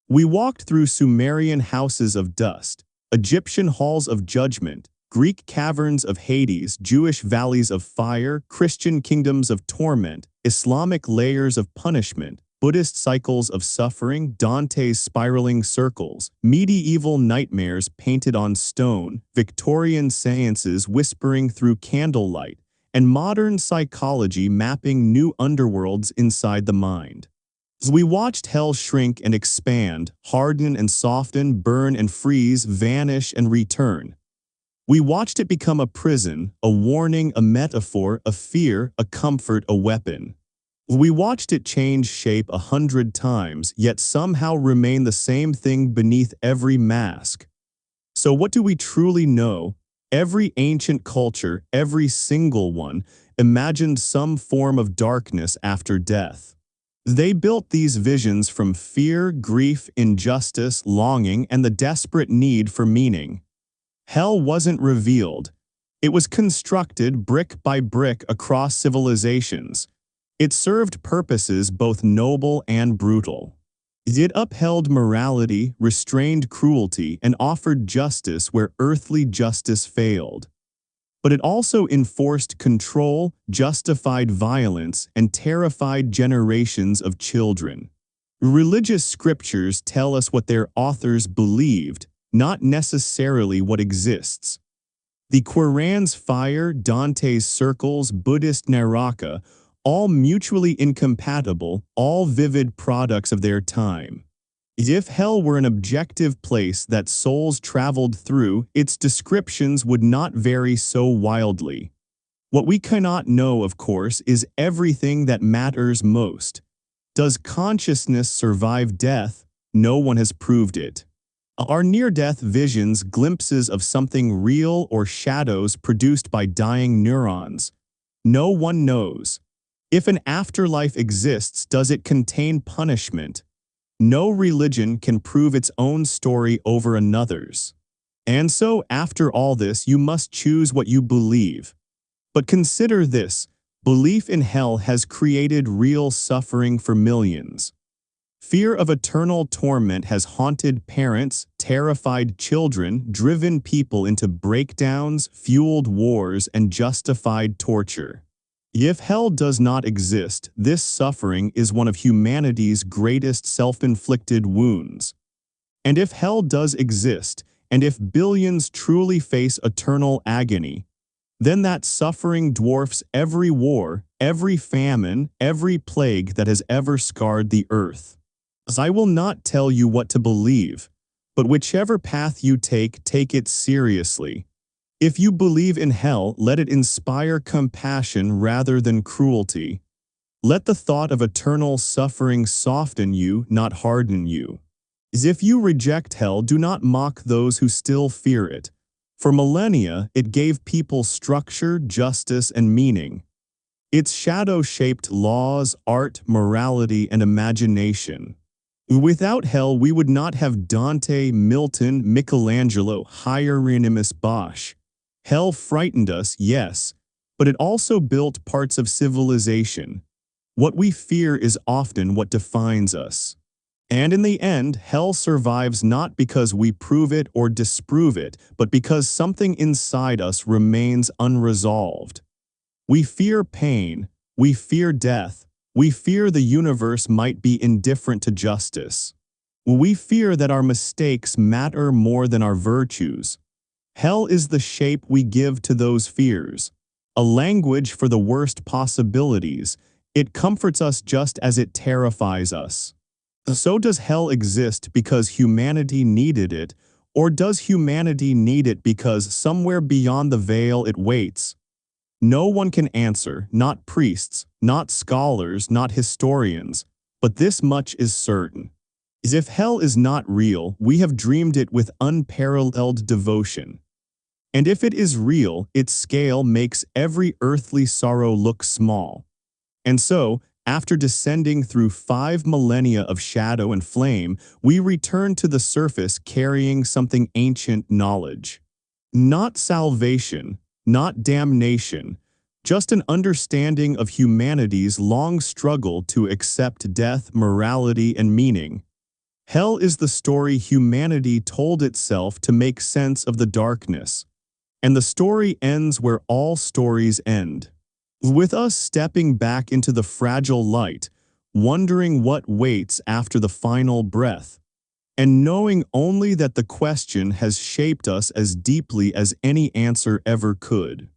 We walked through Sumerian houses of dust, Egyptian halls of judgment, Greek caverns of Hades, Jewish valleys of fire, Christian kingdoms of torment, Islamic layers of punishment, Buddhist cycles of suffering, Dante's spiraling circles, medieval nightmares painted on stone, Victorian seances whispering through candlelight, and modern psychology mapping new underworlds inside the mind. As we watched hell shrink and expand, harden and soften, burn and freeze, vanish and return. We watched it become a prison, a warning, a metaphor, a fear, a comfort, a weapon. We watched it change shape 100 times, yet somehow remain the same thing beneath every mask. So what do we truly know? Every ancient culture, every single one, imagined some form of darkness after death. They built these visions from fear, grief, injustice, longing, and the desperate need for meaning. Hell wasn't revealed. It was constructed brick by brick across civilizations. It served purposes both noble and brutal. It upheld morality, restrained cruelty, and offered justice where earthly justice failed. But it also enforced control, justified violence, and terrified generations of children. Religious scriptures tell us what their authors believed, not necessarily what exists. The Quran's fire, Dante's circles, Buddhist Naraka, all mutually incompatible, all vivid products of their time. If hell were an objective place that souls traveled through, its descriptions would not vary so wildly. What we cannot know, of course, is everything that matters most. Does consciousness survive death? No one has proved it. Are near-death visions glimpses of something real or shadows produced by dying neurons? No one knows. If an afterlife exists, does it contain punishment? No religion can prove its own story over another's. And so, after all this, you must choose what you believe. But consider this: belief in hell has created real suffering for millions. Fear of eternal torment has haunted parents, terrified children, driven people into breakdowns, fueled wars, and justified torture. If hell does not exist, this suffering is one of humanity's greatest self-inflicted wounds. And if hell does exist, and if billions truly face eternal agony, then that suffering dwarfs every war, every famine, every plague that has ever scarred the earth. I will not tell you what to believe, but whichever path you take it seriously. If you believe in hell, let it inspire compassion rather than cruelty. Let the thought of eternal suffering soften you, not harden you. As if you reject hell, do not mock those who still fear it. For millennia, it gave people structure, justice, and meaning. Its shadow shaped laws, art, morality, and imagination. Without hell, we would not have Dante, Milton, Michelangelo, Hieronymus Bosch. Hell frightened us, yes, but it also built parts of civilization. What we fear is often what defines us. And in the end, hell survives not because we prove it or disprove it, but because something inside us remains unresolved. We fear pain, we fear death, we fear the universe might be indifferent to justice. We fear that our mistakes matter more than our virtues. Hell is the shape we give to those fears, a language for the worst possibilities. It comforts us just as it terrifies us. So does hell exist because humanity needed it, or does humanity need it because somewhere beyond the veil it waits? No one can answer, not priests, not scholars, not historians, but this much is certain. As if hell is not real, we have dreamed it with unparalleled devotion. And if it is real, its scale makes every earthly sorrow look small. And so, after descending through 5 millennia of shadow and flame, we return to the surface carrying something ancient knowledge. Not salvation, not damnation, just an understanding of humanity's long struggle to accept death, morality, and meaning. Hell is the story humanity told itself to make sense of the darkness. And the story ends where all stories end. With us stepping back into the fragile light, wondering what waits after the final breath, and knowing only that the question has shaped us as deeply as any answer ever could.